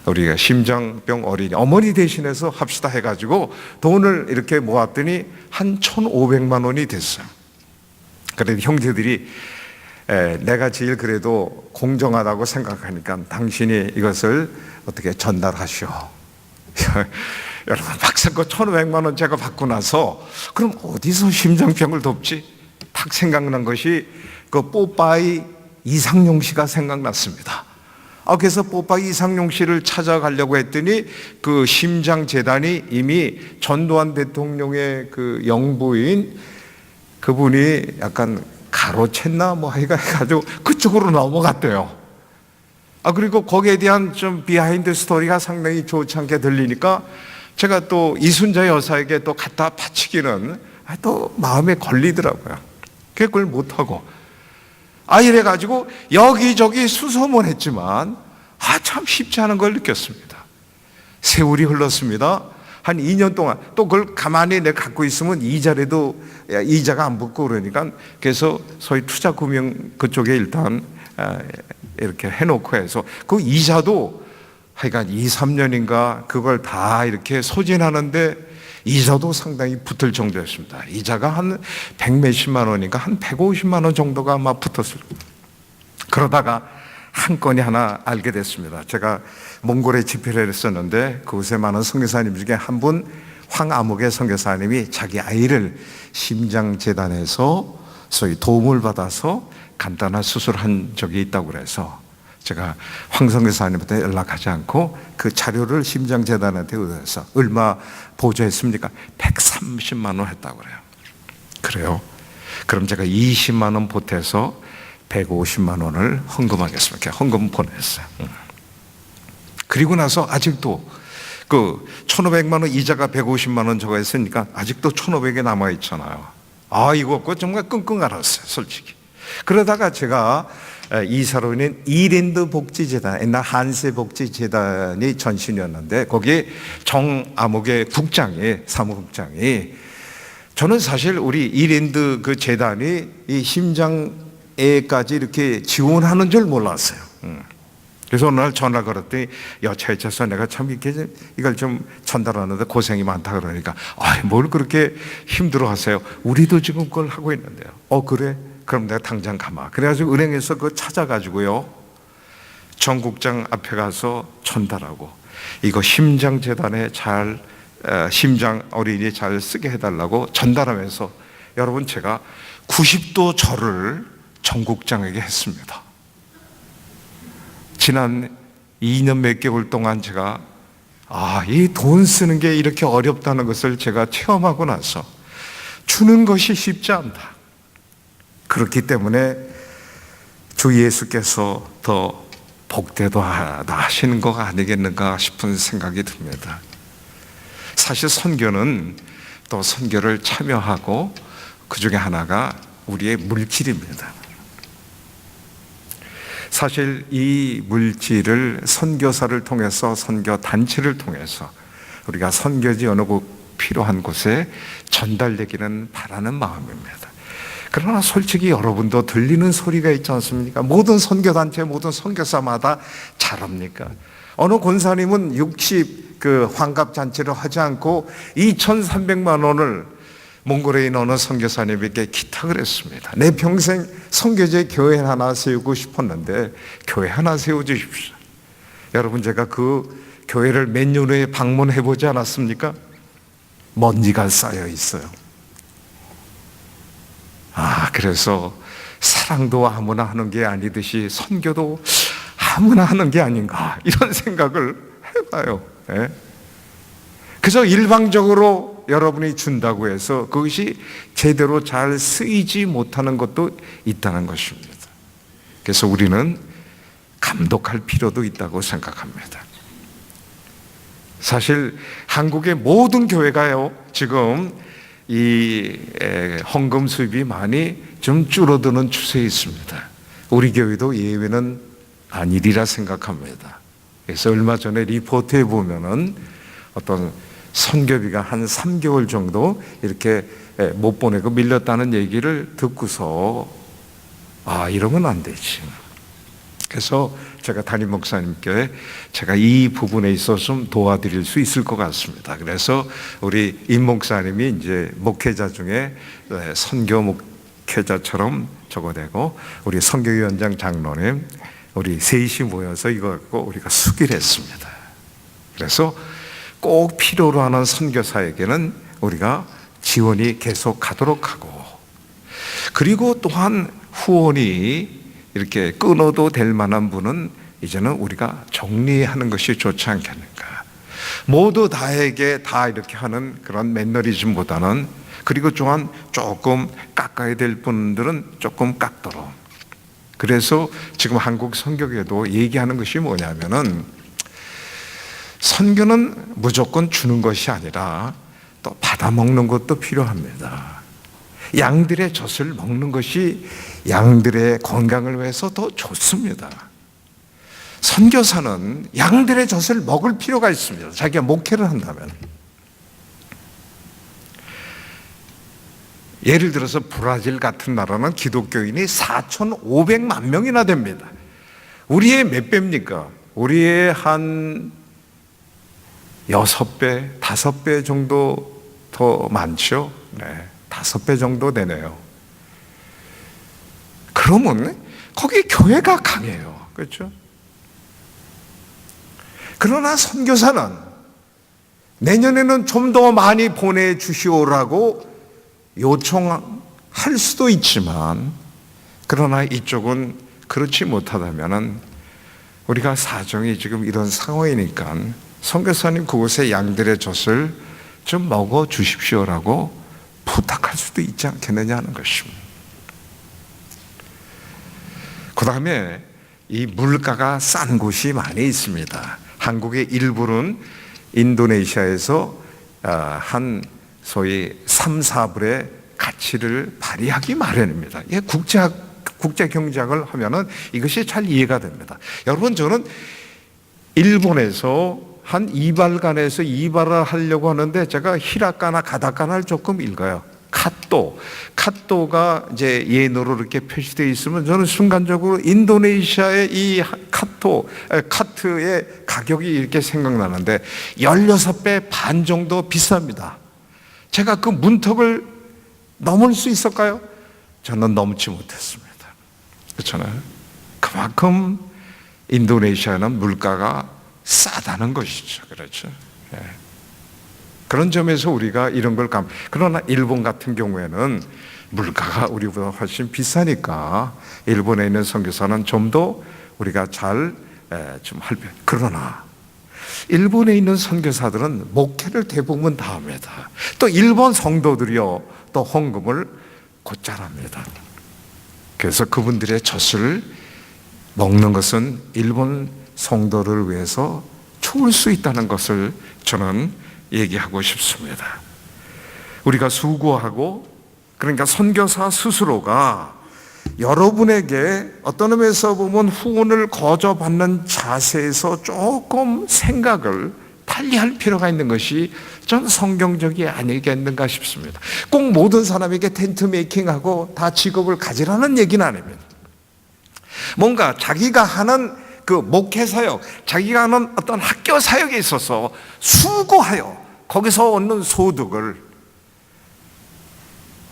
우리가 심장병 어린이 어머니 대신해서 합시다 해가지고 돈을 이렇게 모았더니 한 1,500만 원이 됐어요. 그래도 형제들이 내가 제일 그래도 공정하다고 생각하니까 당신이 이것을 어떻게 전달하시오. 여러분, 막상 그 1,500만 원 제가 받고 나서 그럼 어디서 심장병을 돕지? 딱 생각난 것이 그 뽀빠이 이상용 씨가 생각났습니다. 그래서 뽀빠이 이상용 씨를 찾아가려고 했더니 그 심장재단이 이미 전두환 대통령의 그 영부인 그분이 약간 가로챘나 뭐 해가지고 그쪽으로 넘어갔대요. 그리고 거기에 대한 좀 비하인드 스토리가 상당히 좋지 않게 들리니까 제가 또 이순자 여사에게 또 갖다 바치기는 또 마음에 걸리더라고요. 그걸 못하고 이래가지고 여기저기 수소문했지만 참 쉽지 않은 걸 느꼈습니다. 세월이 흘렀습니다. 한 2년 동안 또 그걸 가만히 내가 갖고 있으면 이자라도 이자가 안 붙고 그러니까 그래서 소위 투자금융 그쪽에 일단 이렇게 해놓고 해서 그 이자도 하여간 2, 3년인가 그걸 다 이렇게 소진하는데 이자도 상당히 붙을 정도였습니다. 이자가 한 100몇십만 원인가 한 150만 원 정도가 아마 붙었을 거예요. 그러다가 한 건이 하나 알게 됐습니다. 제가 몽골에 집회를 했었는데 그곳에 많은 선교사님 중에 한 분 황아무개 선교사님이 자기 아이를 심장재단에서 소위 도움을 받아서 간단한 수술한 적이 있다고 그래서 제가 황 선교사님한테 연락하지 않고 그 자료를 심장재단한테 얻어서 얼마 보조했습니까? 130만 원 했다고 그래요. 그래요? 그럼 제가 20만 원 보태서 150만 원을 헌금하겠습니다. 헌금 보냈어요. 그리고 나서 아직도 그 1,500만 원 이자가 150만 원 저거 했으니까 아직도 1,500이 남아 있잖아요. 이거 없고 정말 끙끙 앓았어요, 솔직히. 그러다가 제가 이사로 있는 이랜드 복지재단, 옛날 한세 복지재단이 전신이었는데 거기에 정아무개 국장이, 사무국장이 저는 사실 우리 이랜드 그 재단이 이 심장애까지 이렇게 지원하는 줄 몰랐어요. 그래서 어느 날 전화 걸었더니 여차여차해서 내가 참 이렇게 이걸 좀 전달하는데 고생이 많다 그러니까 뭘 그렇게 힘들어 하세요? 우리도 지금 그걸 하고 있는데요. 그래? 그럼 내가 당장 가마. 그래가지고 은행에서 그거 찾아가지고요. 정 국장 앞에 가서 전달하고 이거 심장재단에 잘 심장 어린이 잘 쓰게 해달라고 전달하면서 여러분 제가 90도 절을 정 국장에게 했습니다. 지난 2년 몇 개월 동안 제가 이 돈 쓰는 게 이렇게 어렵다는 것을 제가 체험하고 나서 주는 것이 쉽지 않다. 그렇기 때문에 주 예수께서 더 복되도 하시는 거 아니겠는가 싶은 생각이 듭니다. 사실 선교는 또 선교를 참여하고 그 중에 하나가 우리의 물질입니다. 사실 이 물질을 선교사를 통해서 선교 단체를 통해서 우리가 선교지 어느 곳 필요한 곳에 전달되기는 바라는 마음입니다. 그러나 솔직히 여러분도 들리는 소리가 있지 않습니까? 모든 선교단체, 모든 선교사마다 잘합니까? 어느 권사님은 60 환갑잔치를 하지 않고 2,300만 원을 몽골에 있는 어느 선교사님에게 기탁을 했습니다. 내 평생 선교제 교회 하나 세우고 싶었는데 교회 하나 세워주십시오. 여러분 제가 그 교회를 몇 년 후에 방문해 보지 않았습니까? 먼지가 쌓여 있어요. 그래서 사랑도 아무나 하는 게 아니듯이 선교도 아무나 하는 게 아닌가 이런 생각을 해봐요. 그래서 일방적으로 여러분이 준다고 해서 그것이 제대로 잘 쓰이지 못하는 것도 있다는 것입니다. 그래서 우리는 감독할 필요도 있다고 생각합니다. 사실 한국의 모든 교회가요 지금 이 헌금 수입이 많이 좀 줄어드는 추세에 있습니다. 우리 교회도 예외는 아니리라 생각합니다. 그래서 얼마 전에 리포트에 보면은 어떤 선교비가 한 3개월 정도 이렇게 못 보내고 밀렸다는 얘기를 듣고서 이러면 안 되지. 그래서 제가 담임 목사님께 제가 이 부분에 있어서 좀 도와드릴 수 있을 것 같습니다. 그래서 우리 임 목사님이 이제 목회자 중에 선교 목회자처럼 적어내고 우리 선교위원장 장로님 우리 셋이 모여서 이거 갖고 우리가 수기를 했습니다. 그래서 꼭 필요로 하는 선교사에게는 우리가 지원이 계속 가도록 하고 그리고 또한 후원이 이렇게 끊어도 될 만한 분은 이제는 우리가 정리하는 것이 좋지 않겠는가. 모두 다에게 다 이렇게 하는 그런 매너리즘보다는 그리고 또한 조금 깎아야 될 분들은 조금 깎도록. 그래서 지금 한국 선교계도 얘기하는 것이 뭐냐면은 선교는 무조건 주는 것이 아니라 또 받아먹는 것도 필요합니다. 양들의 젖을 먹는 것이 양들의 건강을 위해서 더 좋습니다. 선교사는 양들의 젖을 먹을 필요가 있습니다. 자기가 목회를 한다면. 예를 들어서 브라질 같은 나라는 기독교인이 4,500만 명이나 됩니다. 우리의 몇 배입니까? 우리의 한 6배, 5배 정도 더 많죠? 네, 5배 정도 되네요. 그러면 거기 교회가 강해요. 그렇죠? 그러나 선교사는 내년에는 좀 더 많이 보내주시오라고 요청할 수도 있지만, 그러나 이쪽은 그렇지 못하다면 우리가 사정이 지금 이런 상황이니까 선교사님 그곳에 양들의 젖을 좀 먹어 주십시오라고 부탁할 수도 있지 않겠느냐 하는 것입니다. 그 다음에 이 물가가 싼 곳이 많이 있습니다. 한국의 일부는 인도네시아에서 한 소위 3, 4불의 가치를 발휘하기 마련입니다. 이게 국제 경쟁을 하면은 이것이 잘 이해가 됩니다. 여러분, 저는 일본에서 한 2발간에서 2발을 하려고 하는데 제가 히라카나 가다카나를 조금 읽어요. 카토가 이제 예노로 이렇게 표시되어 있으면 저는 순간적으로 인도네시아의 이 카트의 가격이 이렇게 생각나는데 16배 반 정도 비쌉니다. 제가 그 문턱을 넘을 수 있을까요? 저는 넘지 못했습니다. 그렇잖아요. 그만큼 인도네시아는 물가가 싸다는 것이죠. 그렇죠. 네. 그런 점에서 우리가 이런 걸 그러나 일본 같은 경우에는 물가가 우리보다 훨씬 비싸니까 일본에 있는 선교사는 좀 더 우리가 잘 좀 그러나 일본에 있는 선교사들은 목회를 대부분 다 합니다. 또 일본 성도들이요, 또 헌금을 곧잘 합니다. 그래서 그분들의 젖을 먹는 것은 일본 성도를 위해서 좋을 수 있다는 것을 저는 얘기하고 싶습니다. 우리가 수고하고, 그러니까 선교사 스스로가 여러분에게 어떤 의미에서 보면 후원을 거저받는 자세에서 조금 생각을 달리할 필요가 있는 것이 전 성경적이 아니겠는가 싶습니다. 꼭 모든 사람에게 텐트 메이킹하고 다 직업을 가지라는 얘기는 아닙니다. 뭔가 자기가 하는 그 목회 사역, 자기가 하는 어떤 학교 사역에 있어서 수고하여 거기서 얻는 소득을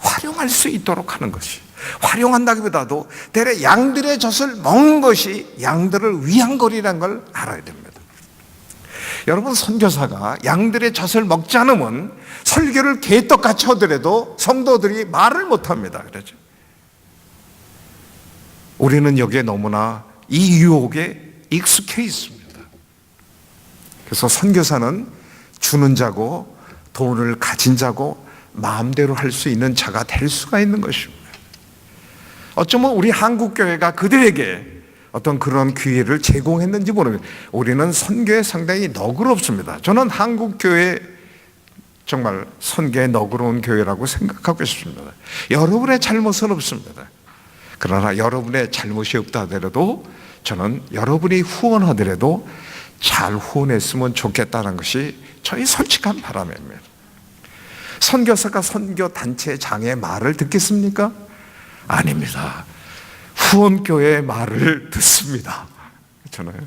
활용할 수 있도록 하는 것이, 활용한다기보다도 대래 양들의 젖을 먹는 것이 양들을 위한 거리라는 걸 알아야 됩니다. 여러분, 선교사가 양들의 젖을 먹지 않으면 설교를 개떡같이 하더라도 성도들이 말을 못합니다. 그렇죠? 우리는 여기에 너무나 이 유혹에 익숙해 있습니다. 그래서 선교사는 주는 자고 돈을 가진 자고 마음대로 할 수 있는 자가 될 수가 있는 것입니다. 어쩌면 우리 한국교회가 그들에게 어떤 그런 기회를 제공했는지 모르겠어요. 우리는 선교에 상당히 너그럽습니다. 저는 한국교회 정말 선교에 너그러운 교회라고 생각하고 있습니다. 여러분의 잘못은 없습니다. 그러나 여러분의 잘못이 없다 하더라도 저는 여러분이 후원하더라도 잘 후원했으면 좋겠다는 것이 저희 솔직한 바람입니다. 선교사가 선교단체 장의 말을 듣겠습니까? 아닙니다. 후원교회의 말을 듣습니다. 그렇잖아요.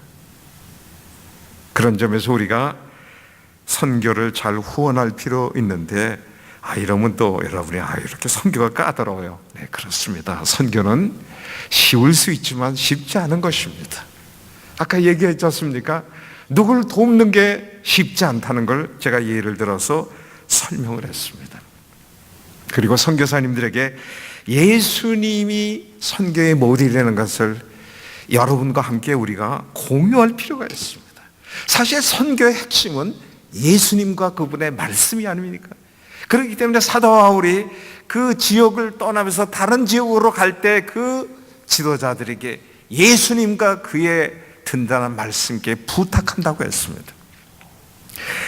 그런 점에서 우리가 선교를 잘 후원할 필요 있는데, 이러면 또 여러분이 이렇게 선교가 까다로워요. 네, 그렇습니다. 선교는 쉬울 수 있지만 쉽지 않은 것입니다. 아까 얘기했지 않습니까? 누굴 돕는 게 쉽지 않다는 걸 제가 예를 들어서 설명을 했습니다. 그리고 선교사님들에게 예수님이 선교의 모델이라는 것을 여러분과 함께 우리가 공유할 필요가 있습니다. 사실 선교의 핵심은 예수님과 그분의 말씀이 아닙니까? 그렇기 때문에 사도 바울이 그 지역을 떠나면서 다른 지역으로 갈 때 그 지도자들에게 예수님과 그의 든든한 말씀께 부탁한다고 했습니다.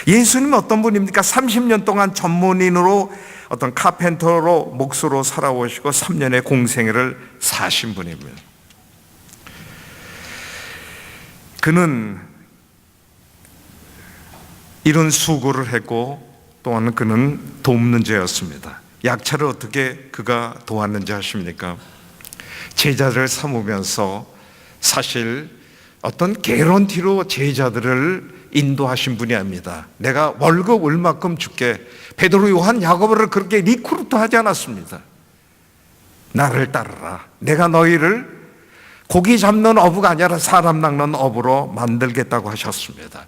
예수님은 어떤 분입니까? 30년 동안 전문인으로 어떤 카펜터로 목수로 살아오시고 3년의 공생애를 사신 분입니다. 그는 이런 수고를 했고 또한 그는 돕는 자였습니다. 약차를 어떻게 그가 도왔는지 아십니까? 제자들을 삼으면서 사실 어떤 개런티로 제자들을 인도하신 분이 아닙니다. 내가 월급 얼마큼 줄게. 베드로, 요한, 야고보를 그렇게 리크루트 하지 않았습니다. 나를 따르라. 내가 너희를 고기 잡는 어부가 아니라 사람 낚는 어부로 만들겠다고 하셨습니다.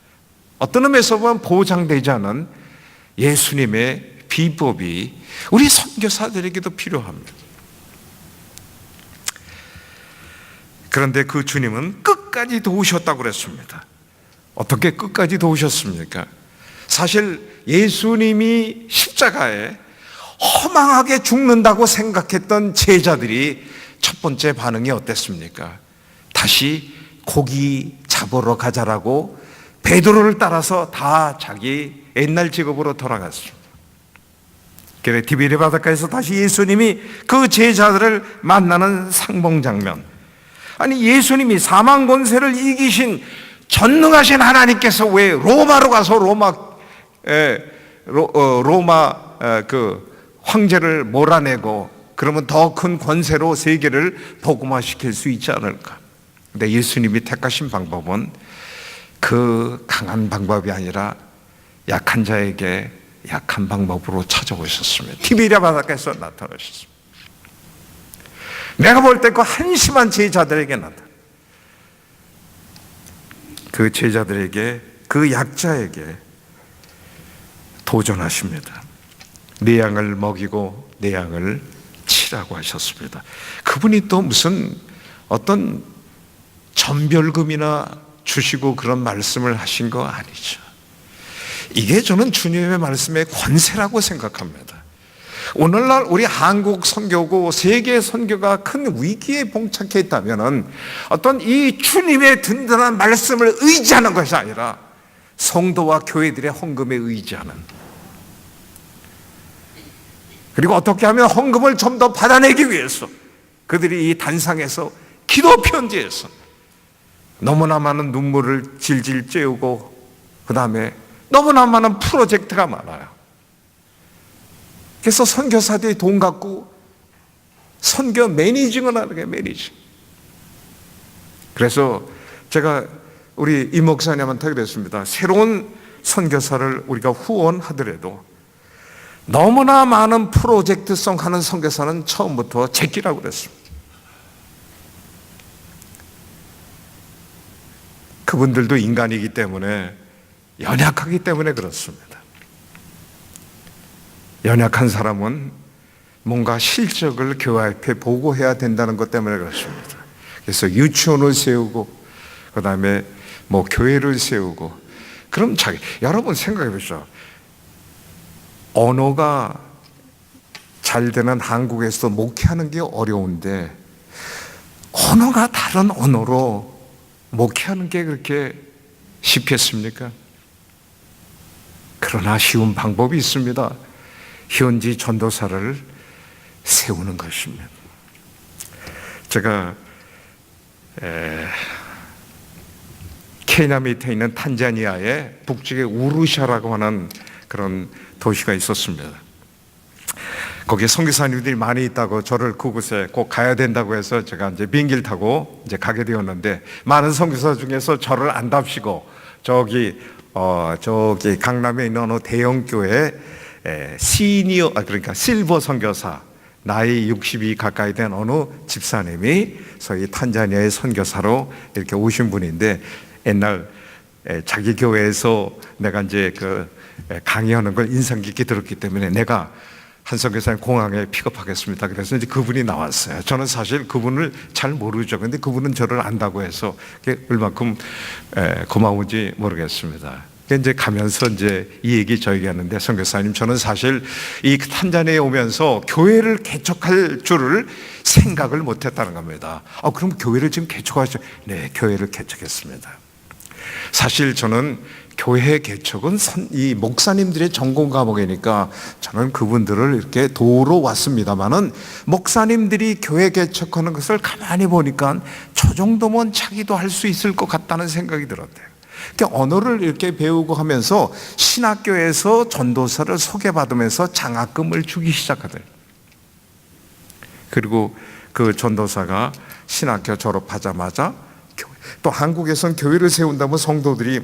어떤 의미에서 보면 보장되지 않은 예수님의 비법이 우리 선교사들에게도 필요합니다. 그런데 그 주님은 끝까지 도우셨다고 그랬습니다. 어떻게 끝까지 도우셨습니까? 사실 예수님이 십자가에 허망하게 죽는다고 생각했던 제자들이 첫 번째 반응이 어땠습니까? 다시 고기 잡으러 가자라고 베드로를 따라서 다 자기 옛날 직업으로 돌아갔습니다. 그래 디베레 바닷가에서 다시 예수님이 그 제자들을 만나는 상봉 장면. 아니 예수님이 사망 권세를 이기신 전능하신 하나님께서 왜 로마로 가서 로마 그 황제를 몰아내고 그러면 더 큰 권세로 세계를 복음화시킬 수 있지 않을까? 근데 예수님이 택하신 방법은 그 강한 방법이 아니라 약한 자에게 약한 방법으로 찾아오셨습니다. 티베리아 바닷가에서 나타나셨습니다. 내가 볼 때 그 한심한 제자들에게 나타나 그 제자들에게 그 약자에게 도전하십니다. 내 양을 먹이고 내 양을 치라고 하셨습니다. 그분이 또 무슨 어떤 전별금이나 주시고 그런 말씀을 하신 거 아니죠. 이게 저는 주님의 말씀의 권세라고 생각합니다. 오늘날 우리 한국 선교고 세계 선교가 큰 위기에 봉착해 있다면 어떤 이 주님의 든든한 말씀을 의지하는 것이 아니라 성도와 교회들의 헌금에 의지하는, 그리고 어떻게 하면 헌금을 좀 더 받아내기 위해서 그들이 이 단상에서 기도 편지에서 너무나 많은 눈물을 질질 째우고 그 다음에 너무나 많은 프로젝트가 많아요. 그래서 선교사들이 돈 갖고 선교 매니징을 하는 게 매니징. 그래서 제가 우리 이 목사님한테 그랬습니다. 새로운 선교사를 우리가 후원하더라도 너무나 많은 프로젝트성 하는 선교사는 처음부터 제끼라고 그랬습니다. 그분들도 인간이기 때문에 연약하기 때문에 그렇습니다. 연약한 사람은 뭔가 실적을 교회 앞에 보고해야 된다는 것 때문에 그렇습니다. 그래서 유치원을 세우고 그 다음에 뭐 교회를 세우고, 그럼 여러분 생각해 보시죠. 언어가 잘 되는 한국에서 목회하는 게 어려운데 언어가 다른 언어로 목회하는 게 그렇게 쉽겠습니까? 그러나 쉬운 방법이 있습니다. 현지 전도사를 세우는 것입니다. 제가 케냐 밑에 있는 탄자니아의 북쪽에 우루샤라고 하는 그런 도시가 있었습니다. 거기에 선교사님들이 많이 있다고 저를 그곳에 꼭 가야 된다고 해서 제가 이제 비행기를 타고 이제 가게 되었는데, 많은 선교사 중에서 저를 안답시고 저기 강남에 있는 어느 대형 교회 그러니까 실버 선교사, 나이 60이 가까이 된 어느 집사님이 저희 탄자니아의 선교사로 이렇게 오신 분인데, 옛날 자기 교회에서 내가 이제 강의하는 걸 인상 깊게 들었기 때문에 내가 한 선교사님 공항에 픽업하겠습니다. 그래서 이제 그분이 나왔어요. 저는 사실 그분을 잘 모르죠. 근데 그분은 저를 안다고 해서 얼마큼 고마운지 모르겠습니다. 이제 가면서 이제 이 얘기 저에게 하는데, 선교사님, 저는 사실 이 탄자니아에 오면서 교회를 개척할 줄을 생각을 못 했다는 겁니다. 그럼 교회를 지금 개척하죠? 네, 교회를 개척했습니다. 사실 저는 교회 개척은 이 목사님들의 전공 과목이니까 저는 그분들을 이렇게 도우러 왔습니다만은, 목사님들이 교회 개척하는 것을 가만히 보니까 저 정도면 자기도 할 수 있을 것 같다는 생각이 들었대요. 그러니까 언어를 이렇게 배우고 하면서 신학교에서 전도사를 소개받으면서 장학금을 주기 시작하대요. 그리고 그 전도사가 신학교 졸업하자마자 또 한국에선 교회를 세운다면 성도들이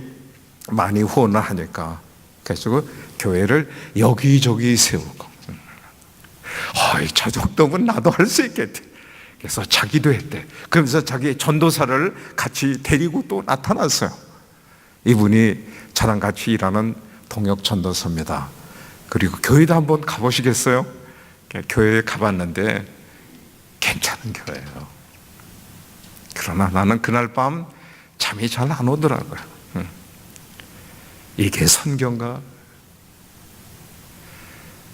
많이 후원을 하니까 그래서 교회를 여기저기 세우고, 저 정도면 나도 할 수 있겠대. 그래서 자기도 했대. 그러면서 자기 전도사를 같이 데리고 또 나타났어요. 이분이 저랑 같이 일하는 동역 전도사입니다. 그리고 교회도 한번 가보시겠어요? 교회에 가봤는데 괜찮은 교회예요. 그러나 나는 그날 밤 잠이 잘 안 오더라고요. 이게 선교인가?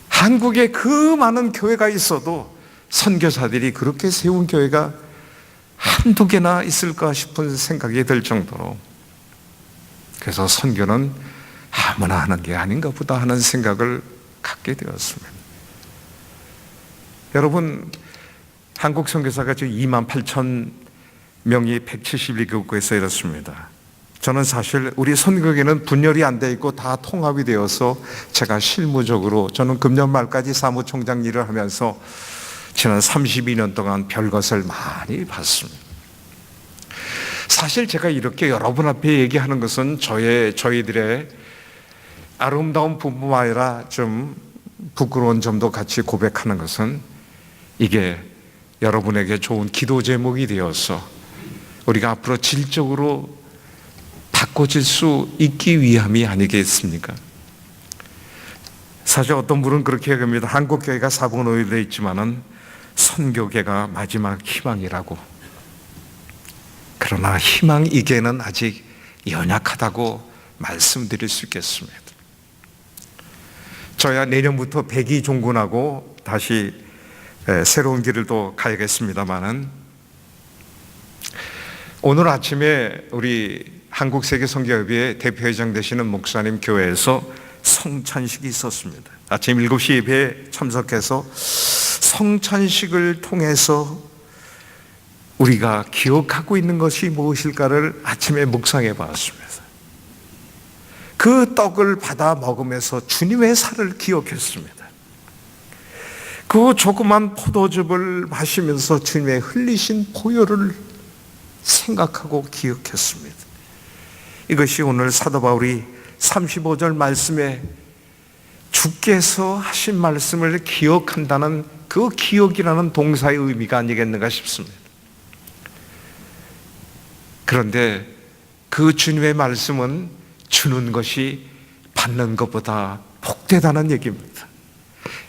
한국에 그 많은 교회가 있어도 선교사들이 그렇게 세운 교회가 한두 개나 있을까 싶은 생각이 들 정도로, 그래서 선교는 아무나 하는 게 아닌가 보다 하는 생각을 갖게 되었습니다. 여러분, 한국 선교사가 지금 28,000명이 172개국에서 이렇습니다. 저는 사실 우리 선교계는 분열이 안 돼 있고 다 통합이 되어서 제가 실무적으로 저는 금년 말까지 사무총장 일을 하면서 지난 32년 동안 별것을 많이 봤습니다. 사실 제가 이렇게 여러분 앞에 얘기하는 것은 저희들의 아름다운 부분뿐 아니라 좀 부끄러운 점도 같이 고백하는 것은, 이게 여러분에게 좋은 기도 제목이 되어서 우리가 앞으로 질적으로 바꿔질 수 있기 위함이 아니겠습니까? 사실 어떤 분은 그렇게 얘기합니다. 한국교회가 사분오일되어 있지만은 선교계가 마지막 희망이라고. 그러나 희망이게는 아직 연약하다고 말씀드릴 수 있겠습니다. 저야 내년부터 백이 종군하고 다시 새로운 길을 또 가야겠습니다만은, 오늘 아침에 우리 한국세계선교협의회 대표회장 되시는 목사님 교회에서 성찬식이 있었습니다. 아침 7시 예배에 참석해서 성찬식을 통해서 우리가 기억하고 있는 것이 무엇일까를 아침에 묵상해 봤습니다. 그 떡을 받아 먹으면서 주님의 살을 기억했습니다. 그 조그만 포도즙을 마시면서 주님의 흘리신 보혈을 생각하고 기억했습니다. 이것이 오늘 사도 바울이 35절 말씀에 주께서 하신 말씀을 기억한다는 그 기억이라는 동사의 의미가 아니겠는가 싶습니다. 그런데 그 주님의 말씀은 주는 것이 받는 것보다 복되다는 얘기입니다.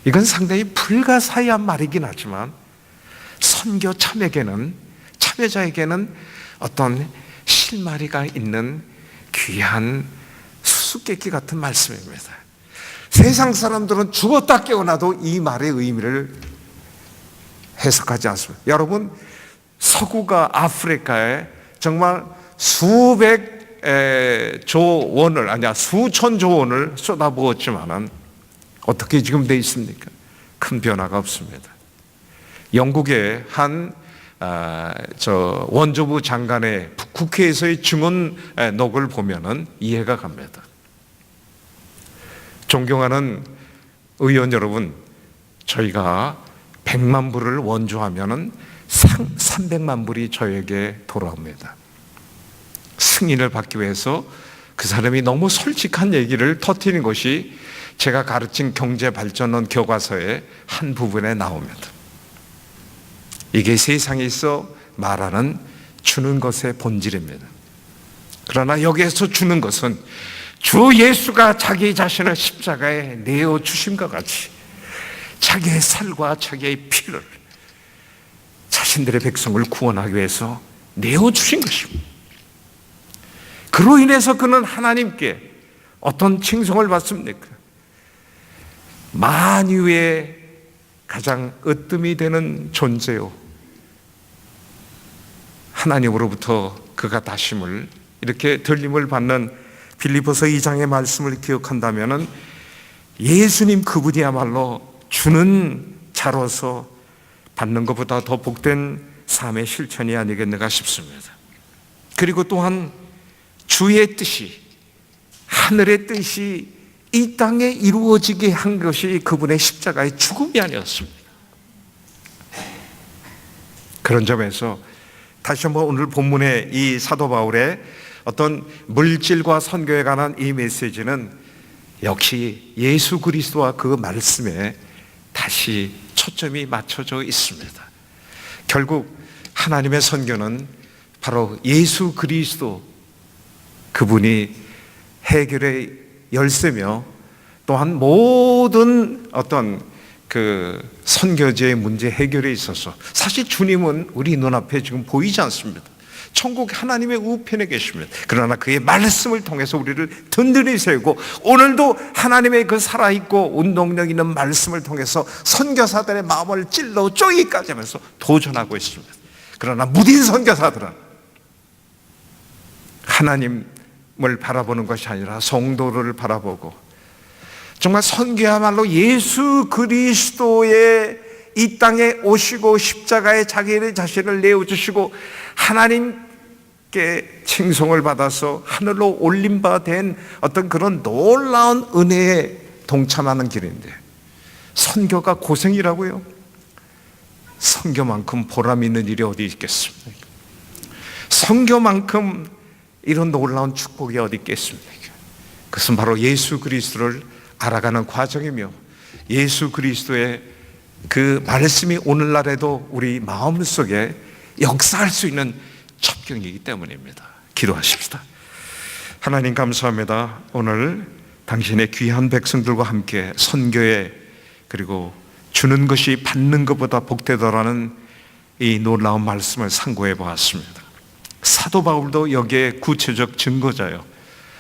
이건 상당히 불가사의한 말이긴 하지만 선교 참여자에게는 어떤 실마리가 있는 귀한 수수께끼 같은 말씀입니다. 세상 사람들은 죽었다 깨어나도 이 말의 의미를 해석하지 않습니다. 여러분, 서구가 아프리카에 정말 수천조 원을 쏟아부었지만은 어떻게 지금 돼 있습니까? 큰 변화가 없습니다. 영국의 한 원조부 장관의 국회에서의 증언록을 보면은 이해가 갑니다. 존경하는 의원 여러분, 저희가 100만 불을 원조하면은 300만 불이 저에게 돌아옵니다. 승인을 받기 위해서 그 사람이 너무 솔직한 얘기를 터뜨리는 것이 제가 가르친 경제발전론 교과서의 한 부분에 나옵니다. 이게 세상에서 말하는 주는 것의 본질입니다. 그러나 여기에서 주는 것은 주 예수가 자기 자신을 십자가에 내어주심과 같이 자기의 살과 자기의 피를 자신들의 백성을 구원하기 위해서 내어주신 것입니다. 그로 인해서 그는 하나님께 어떤 칭송을 받습니까? 만유의 가장 으뜸이 되는 존재요, 하나님으로부터 그가 다심을 이렇게 들림을 받는 빌립보서 2장의 말씀을 기억한다면 예수님 그분이야말로 주는 자로서 받는 것보다 더 복된 삶의 실천이 아니겠는가 싶습니다. 그리고 또한 주의 뜻이, 하늘의 뜻이 이 땅에 이루어지게 한 것이 그분의 십자가의 죽음이 아니었습니다. 그런 점에서 다시 한번 오늘 본문의 이 사도 바울의 어떤 물질과 선교에 관한 이 메시지는 역시 예수 그리스도와 그 말씀에 다시 초점이 맞춰져 있습니다. 결국 하나님의 선교는 바로 예수 그리스도, 그분이 해결의 열쇠며 또한 모든 어떤 그 선교제의 문제 해결에 있어서 사실 주님은 우리 눈앞에 지금 보이지 않습니다. 천국 하나님의 우편에 계십니다. 그러나 그의 말씀을 통해서 우리를 든든히 세우고 오늘도 하나님의 그 살아있고 운동력 있는 말씀을 통해서 선교사들의 마음을 찔러 쪼이까지 하면서 도전하고 있습니다. 그러나 무딘 선교사들은 하나님을 바라보는 것이 아니라 성도를 바라보고 정말 선교야말로 예수 그리스도의 이 땅에 오시고 십자가에 자기 자신을 내어주시고 하나님께 칭송을 받아서 하늘로 올린 바 된 어떤 그런 놀라운 은혜에 동참하는 길인데, 선교가 고생이라고요? 선교만큼 보람 있는 일이 어디 있겠습니까? 선교만큼 이런 놀라운 축복이 어디 있겠습니까? 그것은 바로 예수 그리스도를 알아가는 과정이며 예수 그리스도의 그 말씀이 오늘날에도 우리 마음속에 역사할 수 있는 첩경이기 때문입니다. 기도하십시다. 하나님 감사합니다. 오늘 당신의 귀한 백성들과 함께 선교에, 그리고 주는 것이 받는 것보다 복되더라는 이 놀라운 말씀을 상고해 보았습니다. 사도 바울도 여기에 구체적 증거자요,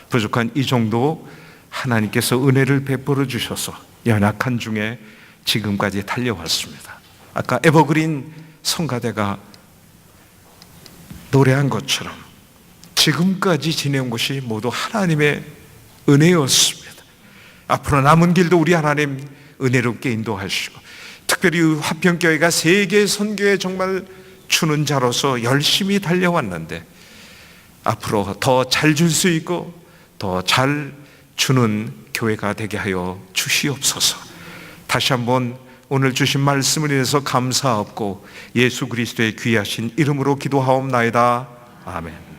부족한 이 정도 하나님께서 은혜를 베풀어 주셔서 연약한 중에 지금까지 달려왔습니다. 아까 에버그린 성가대가 노래한 것처럼 지금까지 지내온 것이 모두 하나님의 은혜였습니다. 앞으로 남은 길도 우리 하나님 은혜롭게 인도하시고, 특별히 화평교회가 세계 선교에 정말 주는 자로서 열심히 달려왔는데 앞으로 더 잘 줄 수 있고 더 잘 주는 교회가 되게 하여 주시옵소서. 다시 한번 오늘 주신 말씀을 인해서 감사하고 예수 그리스도의 귀하신 이름으로 기도하옵나이다. 아멘.